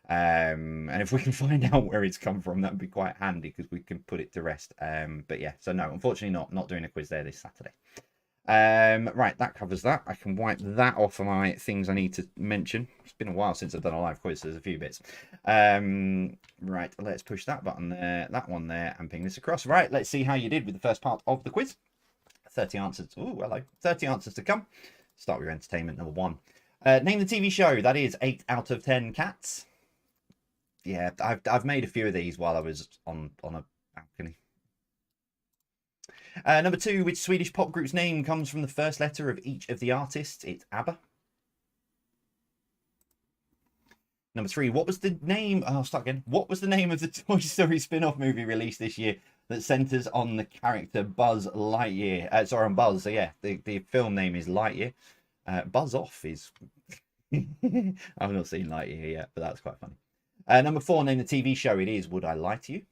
And if we can find out where it's come from, that would be quite handy because we can put it to rest. But yeah, so no, unfortunately not doing a quiz there this Saturday. Right, that covers that. I can wipe that off of my things I need to mention. It's been a while since I've done a live quiz, so there's a few bits. Right, let's push that button there, that one there, and ping this across. Right, let's see how you did with the first part of the quiz. 30 answers. Oh, hello. 30 answers to come. Start with your entertainment, number 1. Name the TV show. That is 8 out of 10 cats. Yeah, I've made a few of these while I was on a balcony. Number 2, which Swedish pop group's name comes from the first letter of each of the artists? It's ABBA. Number 3, what was the name? Oh, I'll start again. What was the name of the Toy Story spin-off movie released this year that centers on the character Buzz Lightyear? Sorry, on Buzz. So yeah, the film name is Lightyear. Buzz Off is. I've not seen Lightyear yet, but that's quite funny. Number 4, name the TV show. It is Would I Lie to You?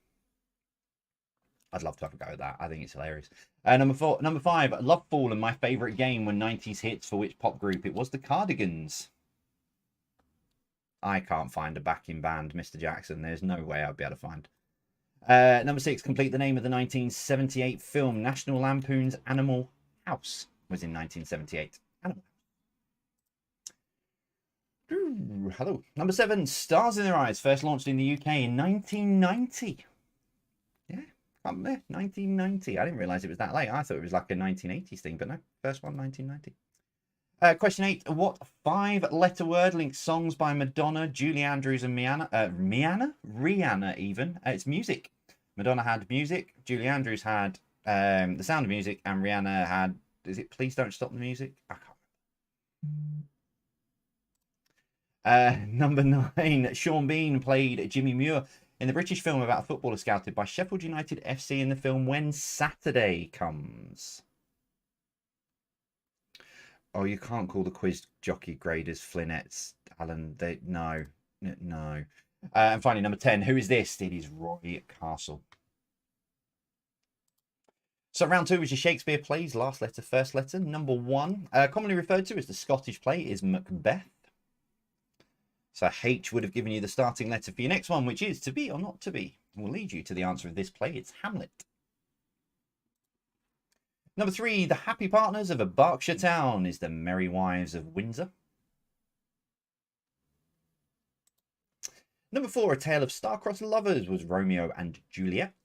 I'd love to have a go at that. I think it's hilarious. Number 5, Love Fallen, my favourite game when 90s hits for which pop group? It was the Cardigans. I can't find a backing band, Mr. Jackson. There's no way I'd be able to find. Number 6, complete the name of the 1978 film. National Lampoon's Animal House was in 1978. Animal Ooh, hello. Number 7, Stars in Their Eyes, first launched in the UK in 1990. Yeah, 1990. I didn't realise it was that late. I thought it was like a 1980s thing, but no, first one, 1990. Question 8, what 5-letter word links songs by Madonna, Julie Andrews, and Rihanna even? It's music. Madonna had music, Julie Andrews had The Sound of Music, and Rihanna had, is it Please Don't Stop the Music? I can't remember. Number 9, Sean Bean played Jimmy Muir in the British film about a footballer scouted by Sheffield United FC in the film When Saturday Comes. Oh, you can't call the quiz jockey graders Flinettes, Alan. No. And finally, number 10, who is this? It is Roy Castle. So round 2 is your Shakespeare plays, last letter, first letter. Number 1, commonly referred to as the Scottish play, is Macbeth. So H would have given you the starting letter for your next one, which is to be or not to be. Will lead you to the answer of this play. It's Hamlet. Number 3, the happy partners of a Berkshire town is the Merry Wives of Windsor. Number 4, a tale of star-crossed lovers was Romeo and Juliet.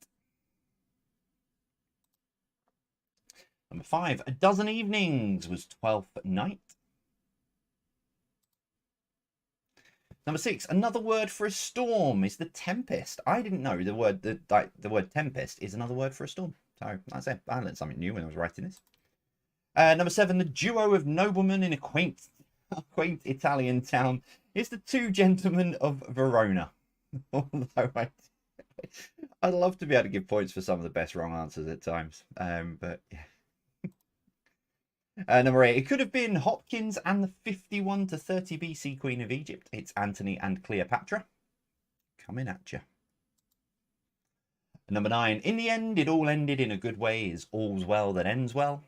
Number 5, a dozen evenings was Twelfth Night. Number 6, another word for a storm is the tempest. I didn't know the word tempest is another word for a storm. So that's it. I learned something new when I was writing this. Number 7, the duo of noblemen in a quaint Italian town is the Two Gentlemen of Verona. Although I'd love to be able to give points for some of the best wrong answers at times. But yeah. Number 8, it could have been Hopkins and the 51 to 30 BC Queen of Egypt. It's Antony and Cleopatra. Coming at you. Number 9, in the end, it all ended in a good way. Is all's well that ends well.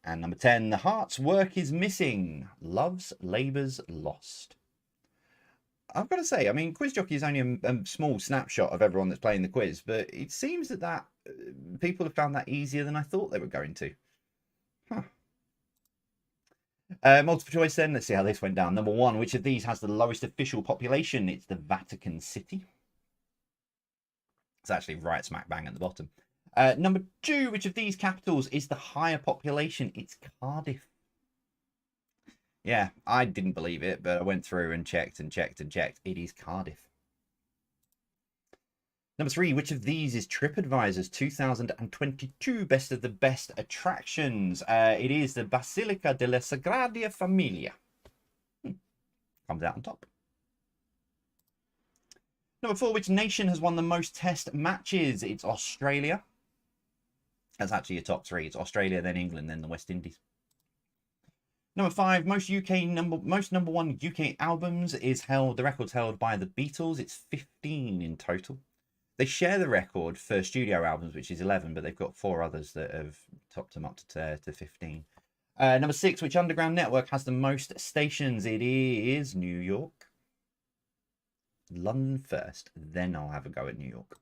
And number 10, the heart's work is missing. Love's labour's lost. I've got to say, I mean, Quiz Jockey is only a small snapshot of everyone that's playing the quiz, but it seems that people have found that easier than I thought they were going to. Huh. Multiple choice then. Let's see how this went down. Number 1, which of these has the lowest official population? It's the Vatican City. It's actually right smack bang at the bottom. Number 2, which of these capitals is the higher population? It's Cardiff. Yeah, I didn't believe it, but I went through and checked and checked and checked. It is Cardiff. Number 3, which of these is TripAdvisor's 2022 best of the best attractions? It is the Basilica della Sagrada Familia. Comes out on top. Number 4, which nation has won the most test matches? It's Australia. That's actually your top 3. It's Australia, then England, then the West Indies. Number 5, most number 1 UK albums is held. The record's held by the Beatles. It's 15 in total. They share the record for studio albums, which is 11, but they've got 4 others that have topped them up to 15. Number 6, which underground network has the most stations? It is New York. London first, then I'll have a go at New York.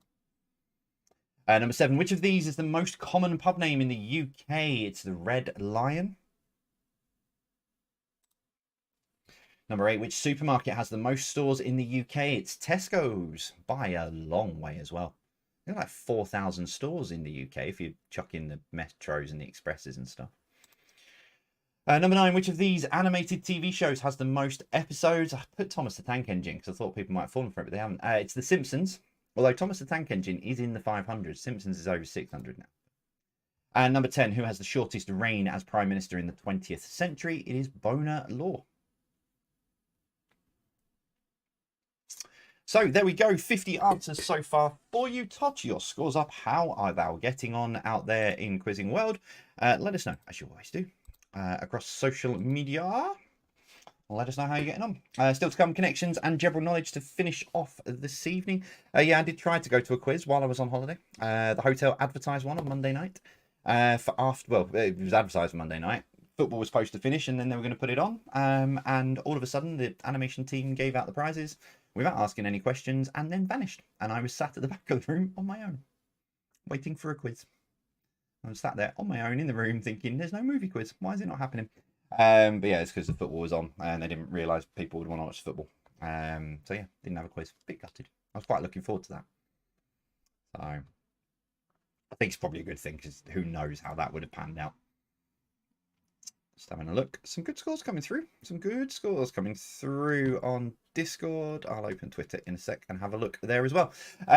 Number 7, which of these is the most common pub name in the UK? It's the Red Lion. Number 8, which supermarket has the most stores in the UK? It's Tesco's, by a long way as well. There's like 4,000 stores in the UK if you chuck in the metros and the expresses and stuff. Number 9, which of these animated TV shows has the most episodes? I put Thomas the Tank Engine because I thought people might have fallen for it, but they haven't. It's The Simpsons, although Thomas the Tank Engine is in the 500. Simpsons is over 600 now. And number 10, who has the shortest reign as Prime Minister in the 20th century? It is Bonar Law. So there we go, 50 answers so far for you. Tot your scores up. How are thou getting on out there in Quizzing World? Let us know, as you always do, across social media. Let us know how you're getting on. Still to come, connections and general knowledge to finish off this evening. Yeah, I did try to go to a quiz while I was on holiday. The hotel advertised one on Monday night. It was advertised on Monday night. Football was supposed to finish and then they were going to put it on. And all of a sudden, the animation team gave out the prizes without asking any questions and then vanished. And I was sat at the back of the room on my own, waiting for a quiz. I was sat there on my own in the room thinking, there's no movie quiz. Why is it not happening? But yeah, it's because the football was on and they didn't realise people would want to watch football. So yeah, didn't have a quiz. Bit gutted. I was quite looking forward to that. So I think it's probably a good thing because who knows how that would have panned out. Just having a look. Some good scores coming through. Some good scores coming through on Discord. I'll open Twitter in a sec and have a look there as well.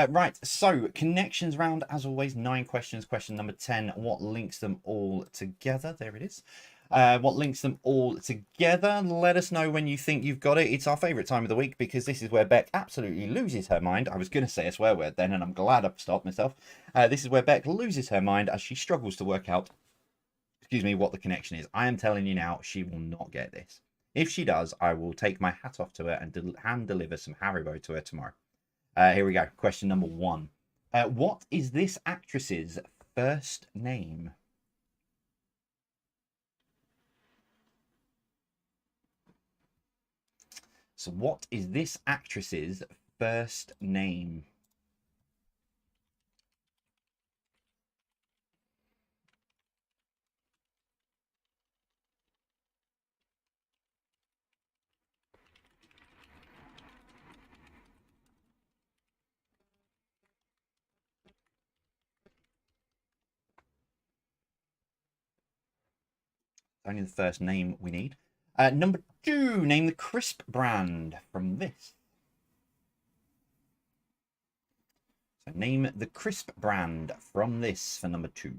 Right, so connections round, as always, 9 questions. Question number 10, what links them all together? There it is. What links them all together? Let us know when you think you've got it. It's our favourite time of the week because this is where Beck absolutely loses her mind. I was going to say a swear word then, and I'm glad I've stopped myself. This is where Beck loses her mind as she struggles to work out what the connection is. I am telling you now, she will not get this. If she does, I will take my hat off to her and hand deliver some Haribo to her tomorrow. Here we go. Question number 1. What is this actress's first name? So what is this actress's first name? Only the first name we need. Number 2, name the crisp brand from this. So name the crisp brand from this for number 2.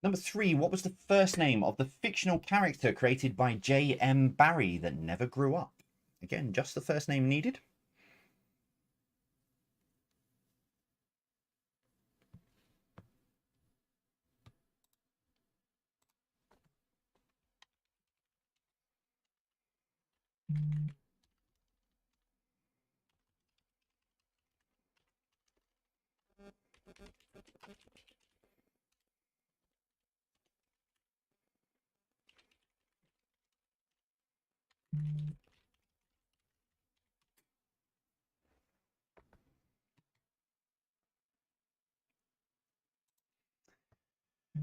Number 3, what was the first name of the fictional character created by J.M. Barrie that never grew up? Again, just the first name needed.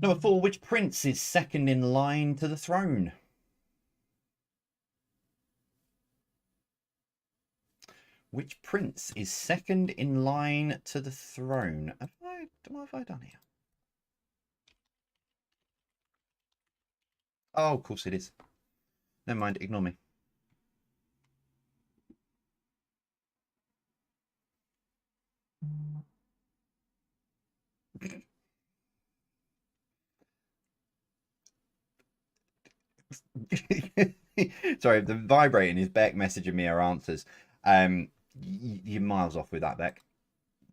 Number 4, which prince is second in line to the throne? Which prince is second in line to the throne? What have I done here? Oh, of course it is. Never mind, ignore me. Sorry, the vibrating is Beck messaging me her answers. You're miles off with that, Beck.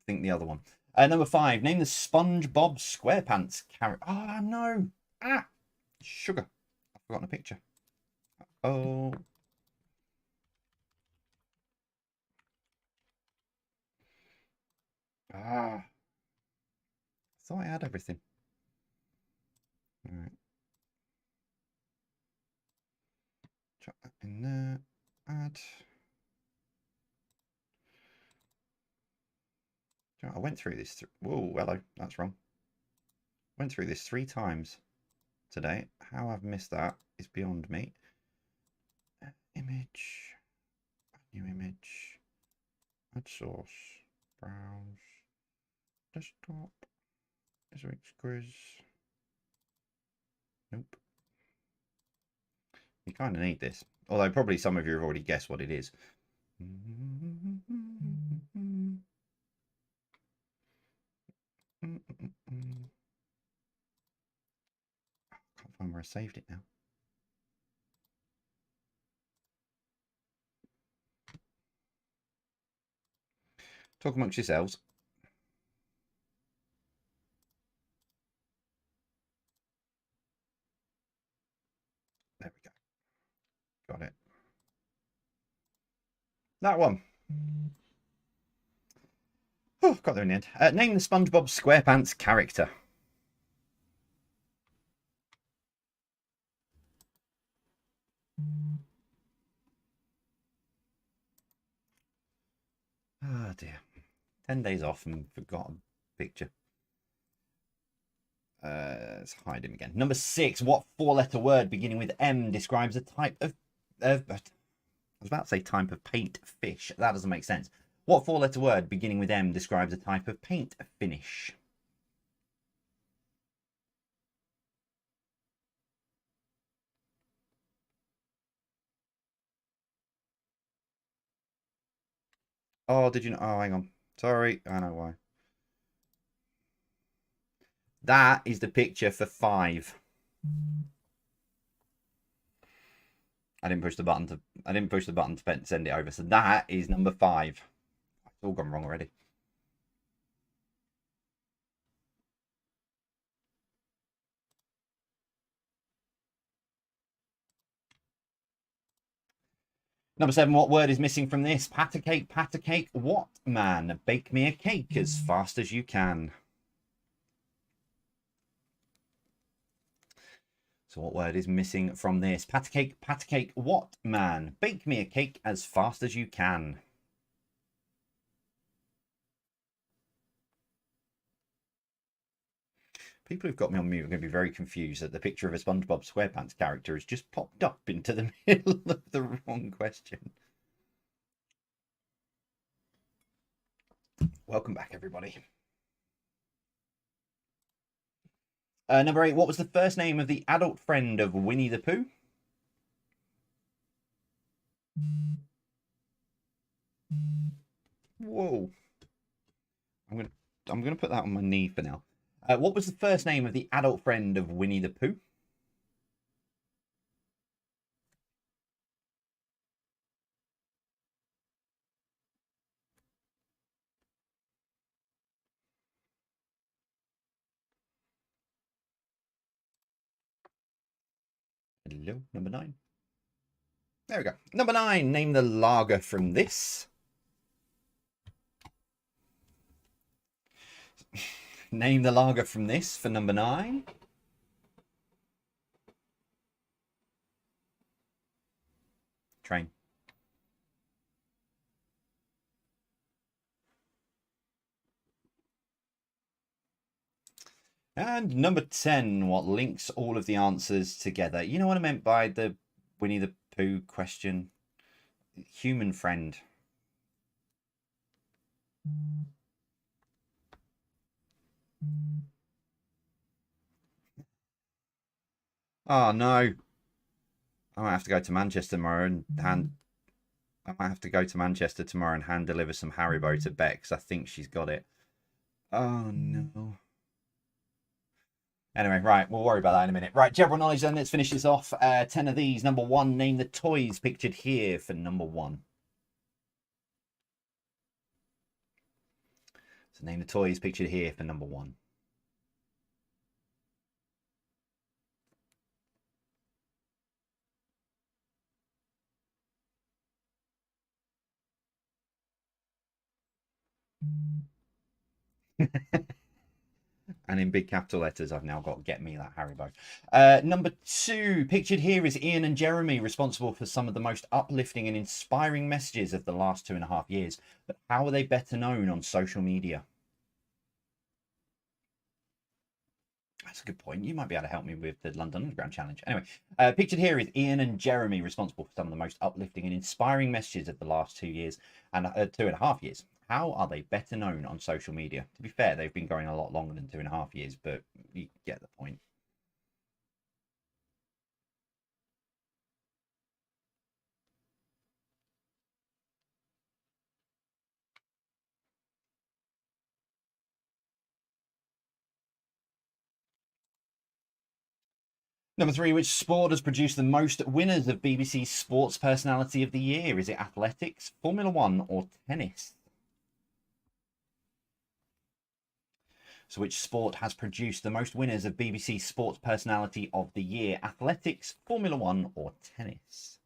Think the other one. Number 5, name the SpongeBob SquarePants character. Oh, no. Ah, sugar. I've forgotten a picture. Oh. Ah. Thought I had everything. All right. Chuck that in there. Add. I went through this. Whoa, hello. That's wrong. Went through this 3 times today. How I've missed that is beyond me. Image. New image. Add source. Browse. Desktop. SX quiz. Nope. You kind of need this. Although probably some of you have already guessed what it is. Can't find where I saved it now. Talk amongst yourselves. There we go. Got it. That one. Oh, got there in the end. Name the SpongeBob SquarePants character. Oh dear. 10 days off and forgotten picture. Let's hide him again. Number 6. What 4-letter word beginning with M describes a type of... I was about to say type of paint fish. That doesn't make sense. What 4-letter word beginning with M describes a type of paint finish? Oh, did you know? Oh, hang on. Sorry. I know why. That is the picture for 5. I didn't push the button to send it over. So that is number 5. It's all gone wrong already. Number 7, what word is missing from this? Pat a cake, what man? Bake me a cake as fast as you can. So what word is missing from this? Pat a cake, what man? Bake me a cake as fast as you can. People who've got me on mute are going to be very confused that the picture of a SpongeBob SquarePants character has just popped up into the middle of the wrong question. Welcome back, everybody. Number 8, what was the first name of the adult friend of Winnie the Pooh? Whoa. I'm gonna put that on my knee for now. What was the first name of the adult friend of Winnie the Pooh? Hello, number 9. There we go. Number 9, name the lager from this. Name the lager from this for number 9. Train. And number 10, what links all of the answers together? You know what I meant by the Winnie the Pooh question? Human friend. Oh no. I might have to go to Manchester tomorrow and I might have to go to Manchester tomorrow and hand deliver some Haribo to Beck because I think she's got it. Oh no. Anyway, right, we'll worry about that in a minute. Right, general knowledge then, let's finish this off. 10 of these. Number 1, name the toys pictured here for number 1. So name the toys pictured here for number 1. And in big capital letters, I've now got "Get me that Haribo." Number 2, pictured here is Ian and Jeremy, responsible for some of the most uplifting and inspiring messages of the last 2.5 years. But how are they better known on social media? That's a good point. You might be able to help me with the London Underground Challenge. Anyway, pictured here is Ian and Jeremy, responsible for some of the most uplifting and inspiring messages of the last 2 years and 2.5 years. How are they better known on social media? To be fair, they've been going a lot longer than 2.5 years, but you get the point. Number 3, which sport has produced the most winners of BBC's Sports Personality of the Year? Is it athletics, Formula 1 or tennis? So which sport has produced the most winners of BBC's Sports Personality of the Year? Athletics, Formula 1 or tennis?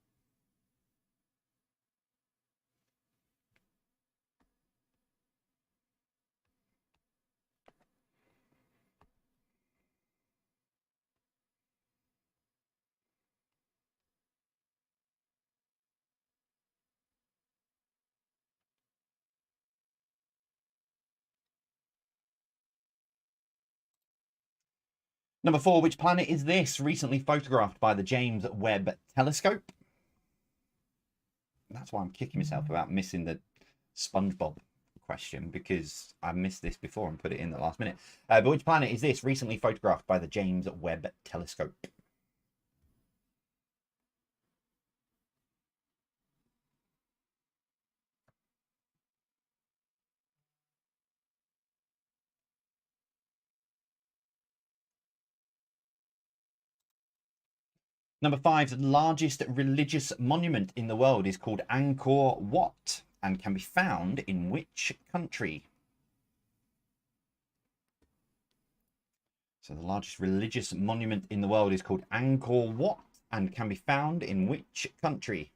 Number 4, which planet is this? Recently photographed by the James Webb Telescope. That's why I'm kicking myself about missing the SpongeBob question, because I missed this before and put it in the last minute. But which planet is this? Recently photographed by the James Webb Telescope. Number 5, the largest religious monument in the world is called Angkor Wat and can be found in which country? So the largest religious monument in the world is called Angkor Wat and can be found in which country?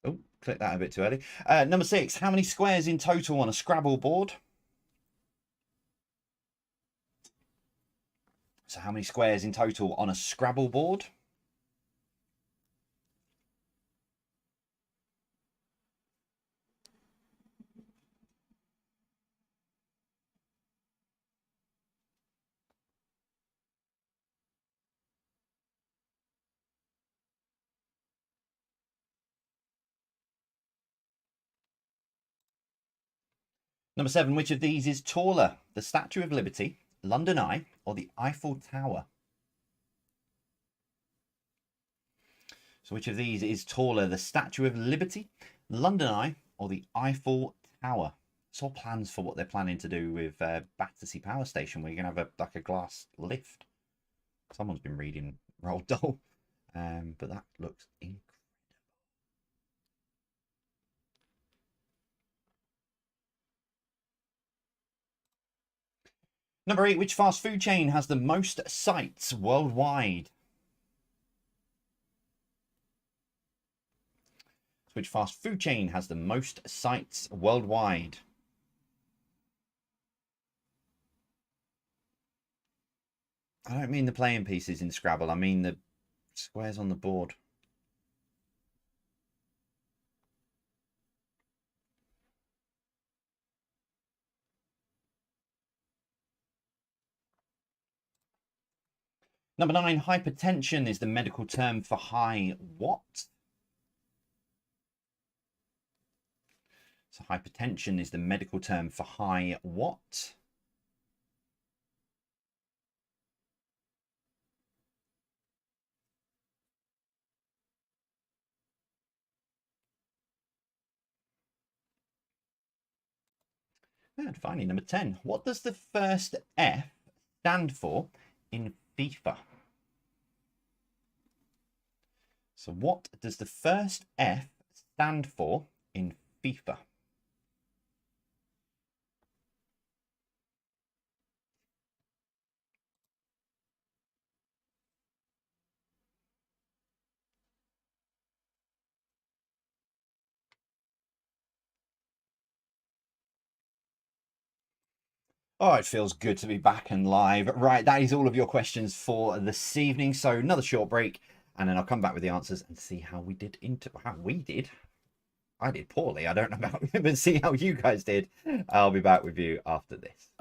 Oh, click that a bit too early. Number 6, how many squares in total on a Scrabble board? So how many squares in total on a Scrabble board? Number 7, which of these is taller? The Statue of Liberty, London Eye, or the Eiffel Tower? So which of these is taller? The Statue of Liberty, London Eye, or the Eiffel Tower? Saw plans for what they're planning to do with Battersea Power Station, where you're going to have like a glass lift. Someone's been reading Roald Dahl. But that looks incredible. Number 8, which fast food chain has the most sites worldwide? Which fast food chain has the most sites worldwide? I don't mean the playing pieces in Scrabble. I mean the squares on the board. Number 9, hypertension is the medical term for high what? So hypertension is the medical term for high what? And finally, number 10. What does the first F stand for in FIFA? So what does the first F stand for in FIFA? Oh, it feels good to be back and live. Right, that is all of your questions for this evening. So another short break, and then I'll come back with the answers and see how we did. I did poorly. I don't know about you, but see how you guys did. I'll be back with you after this.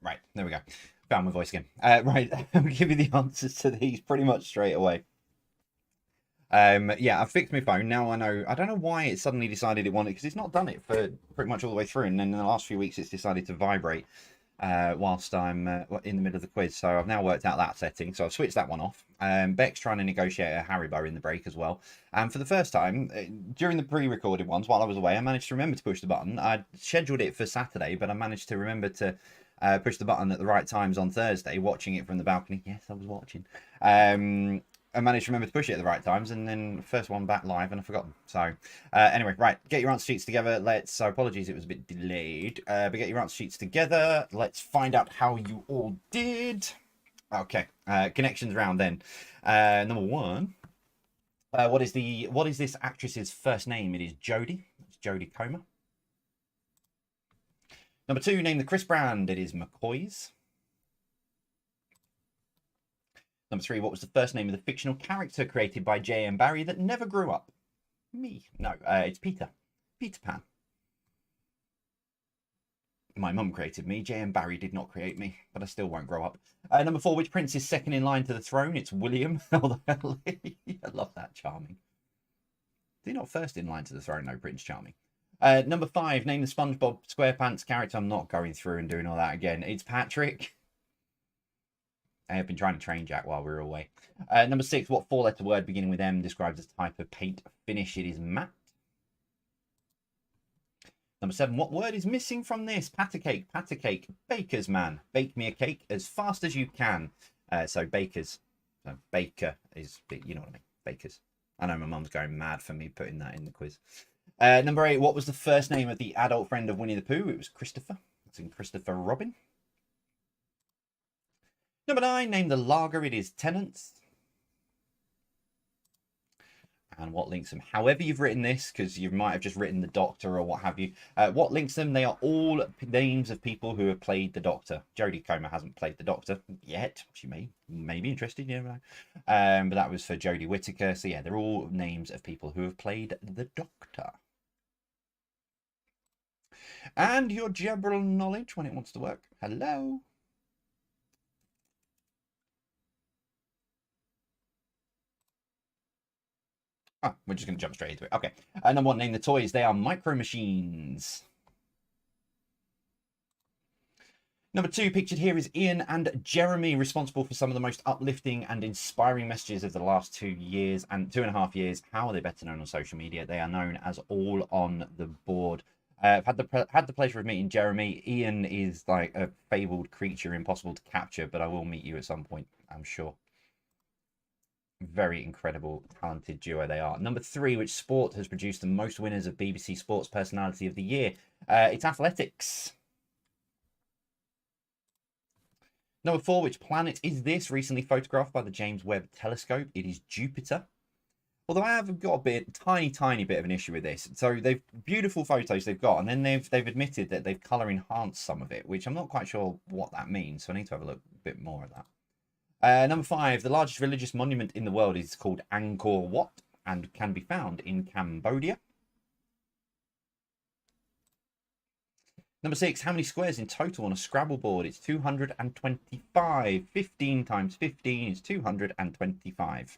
Right, there we go. Found my voice again. Right, I'll give you the answers to these pretty much straight away. Yeah, I've fixed my phone. Now I know. I don't know why it suddenly decided it wanted, because it's not done it for pretty much all the way through. And then in the last few weeks, it's decided to vibrate whilst I'm in the middle of the quiz. So I've now worked out that setting. So I've switched that one off. Beck's trying to negotiate a Haribo in the break as well. And for the first time, during the pre-recorded ones, while I was away, I managed to remember to push the button. I scheduled it for Saturday, but I managed to remember to push the button at the right times on Thursday, watching it from the balcony. Yes, I was watching. I managed to remember to push it at the right times, and then first one back live, and I forgot them. So anyway, right, get your answer sheets together. So apologies, it was a bit delayed, but get your answer sheets together. Let's find out how you all did. Okay, connections round then. Number one, what is this actress's first name? It is Jodie. It's Jodie Comer. Number two, name the Chris brand. It is McCoy's. Number three, what was the first name of the fictional character created by J.M. Barrie that never grew up? Me. No, it's Peter. Peter Pan. My mum created me. J.M. Barrie did not create me, but I still won't grow up. Number four, which prince is second in line to the throne? It's William. How the hell? I love that. Charming. Is he not first in line to the throne, though, Prince Charming? Number five, name the SpongeBob SquarePants character. I'm not going through and doing all that again. It's Patrick. I have been trying to train Jack while we were away. Number six, what four-letter word beginning with M describes a type of paint finish? It is matte. Number seven, what word is missing from this? Patter cake, baker's man. Bake me a cake as fast as you can. So bakers. So baker is, you know what I mean, bakers. I know my mum's going mad for me putting that in the quiz. Number eight, what was the first name of the adult friend of Winnie the Pooh? It was Christopher. It's in Christopher Robin. Number nine, name the lager. It is Tennant's. And what links them? However you've written this, because you might have just written the Doctor or what have you. What links them? They are all names of people who have played the Doctor. Jodie Comer hasn't played the Doctor yet. She may be interested, you know. But that was for Jodie Whittaker. So yeah, they're all names of people who have played the Doctor. And your general knowledge when it wants to work. Hello. Oh, we're just going to jump straight into it. Okay. Number one, name the toys. They are micro machines. Number two, pictured here is Ian and Jeremy, responsible for some of the most uplifting and inspiring messages of the last 2 years and 2.5 years. How are they better known on social media? They are known as All on the Board. I've had the pleasure of meeting Jeremy. Ian is like a fabled creature, impossible to capture, but I will meet you at some point, I'm sure. Very incredible, talented duo they are. Number three, which sport has produced the most winners of BBC Sports Personality of the Year? It's athletics. Number four, which planet is this? Recently photographed by the James Webb Telescope. It is Jupiter. Although I have got a tiny bit of an issue with this. So they've beautiful photos they've got, and then they've admitted that they've colour enhanced some of it, which I'm not quite sure what that means. So I need to have a look a bit more at that. Number five, the largest religious monument in the world is called Angkor Wat and can be found in Cambodia. Number six, how many squares in total on a Scrabble board? It's 225. 15 times 15 is 225.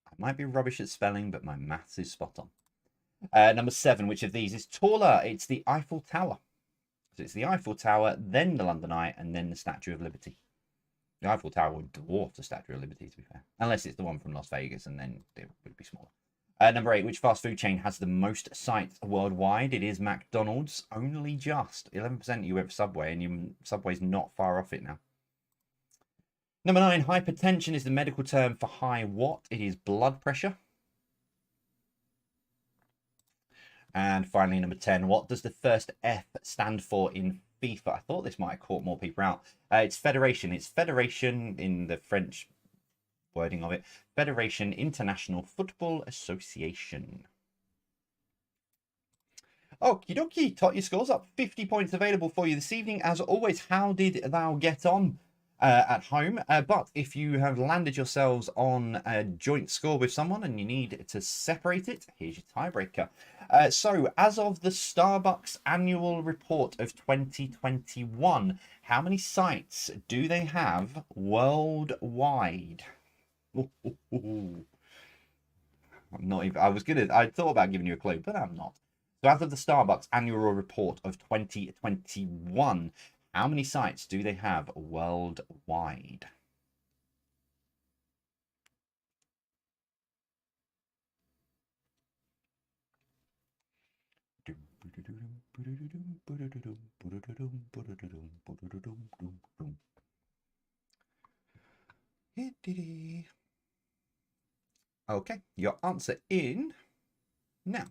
I might be rubbish at spelling, but my maths is spot on. Number seven, which of these is taller? It's the Eiffel Tower. So it's the Eiffel Tower, then the London Eye, and then the Statue of Liberty. The Eiffel Tower would dwarf the Statue of Liberty, to be fair. Unless it's the one from Las Vegas, and then it would be smaller. Number eight, which fast food chain has the most sites worldwide? It is McDonald's. Only just 11% you went for Subway, and Subway's not far off it now. Number nine, hypertension is the medical term for high what? It is blood pressure. And finally, number 10, what does the first F stand for in FIFA? I thought this might have caught more people out. It's Federation. It's Federation in the French wording of it. Federation International Football Association. Okie dokie. Tot your scores up. 50 points available for you this evening. As always, how did thou get on? at home. But if you have landed yourselves on a joint score with someone and you need to separate it, here's your tiebreaker. So, as of the Starbucks annual report of 2021, how many sites do they have worldwide? I'm not even. I thought about giving you a clue, but I'm not. So, as of the Starbucks annual report of 2021, how many sites do they have worldwide? Okay, your answer in now.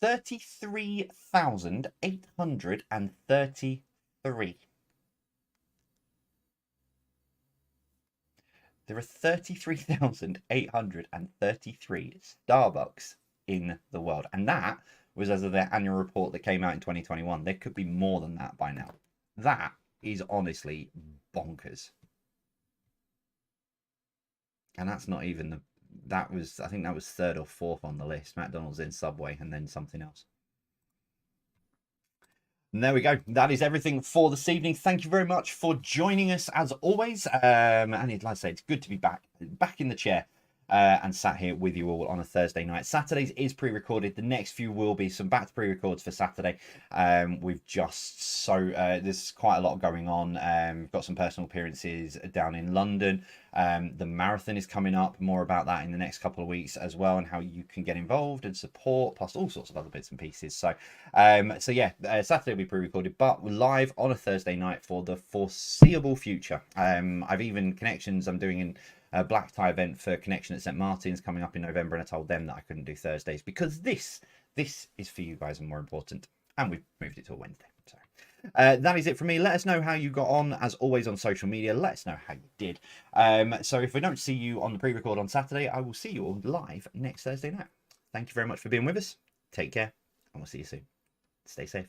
33,833. There are 33,833 Starbucks in the world. And that was as of their annual report that came out in 2021. There could be more than that by now. That is honestly bonkers. And that's not even the... I think that was third or fourth on the list. McDonald's, in Subway, and then something else. And there we go. That is everything for this evening. Thank you very much for joining us as always. And like I say, it's good to be back in the chair and sat here with you all on a Thursday night. Saturdays is pre-recorded. The next few will be some back to pre-records for Saturday. We've just there's quite a lot going on. We've got some personal appearances down in London. The marathon is coming up. More about that in the next couple of weeks as well, and how you can get involved and support, plus all sorts of other bits and pieces. So yeah, Saturday will be pre-recorded, but we're live on a Thursday night for the foreseeable future. I've even connections. I'm doing a black tie event for Connection at St Martin's coming up in November, and I told them that I couldn't do Thursdays because this is for you guys and more important, and we've moved it to a Wednesday. So that is it from me. Let us know how you got on, as always, on social media. Let us know how you did. So if we don't see you on the pre-record on Saturday, I will see you all live next Thursday night. Thank you very much for being with us. Take care, and we'll see you soon. Stay safe.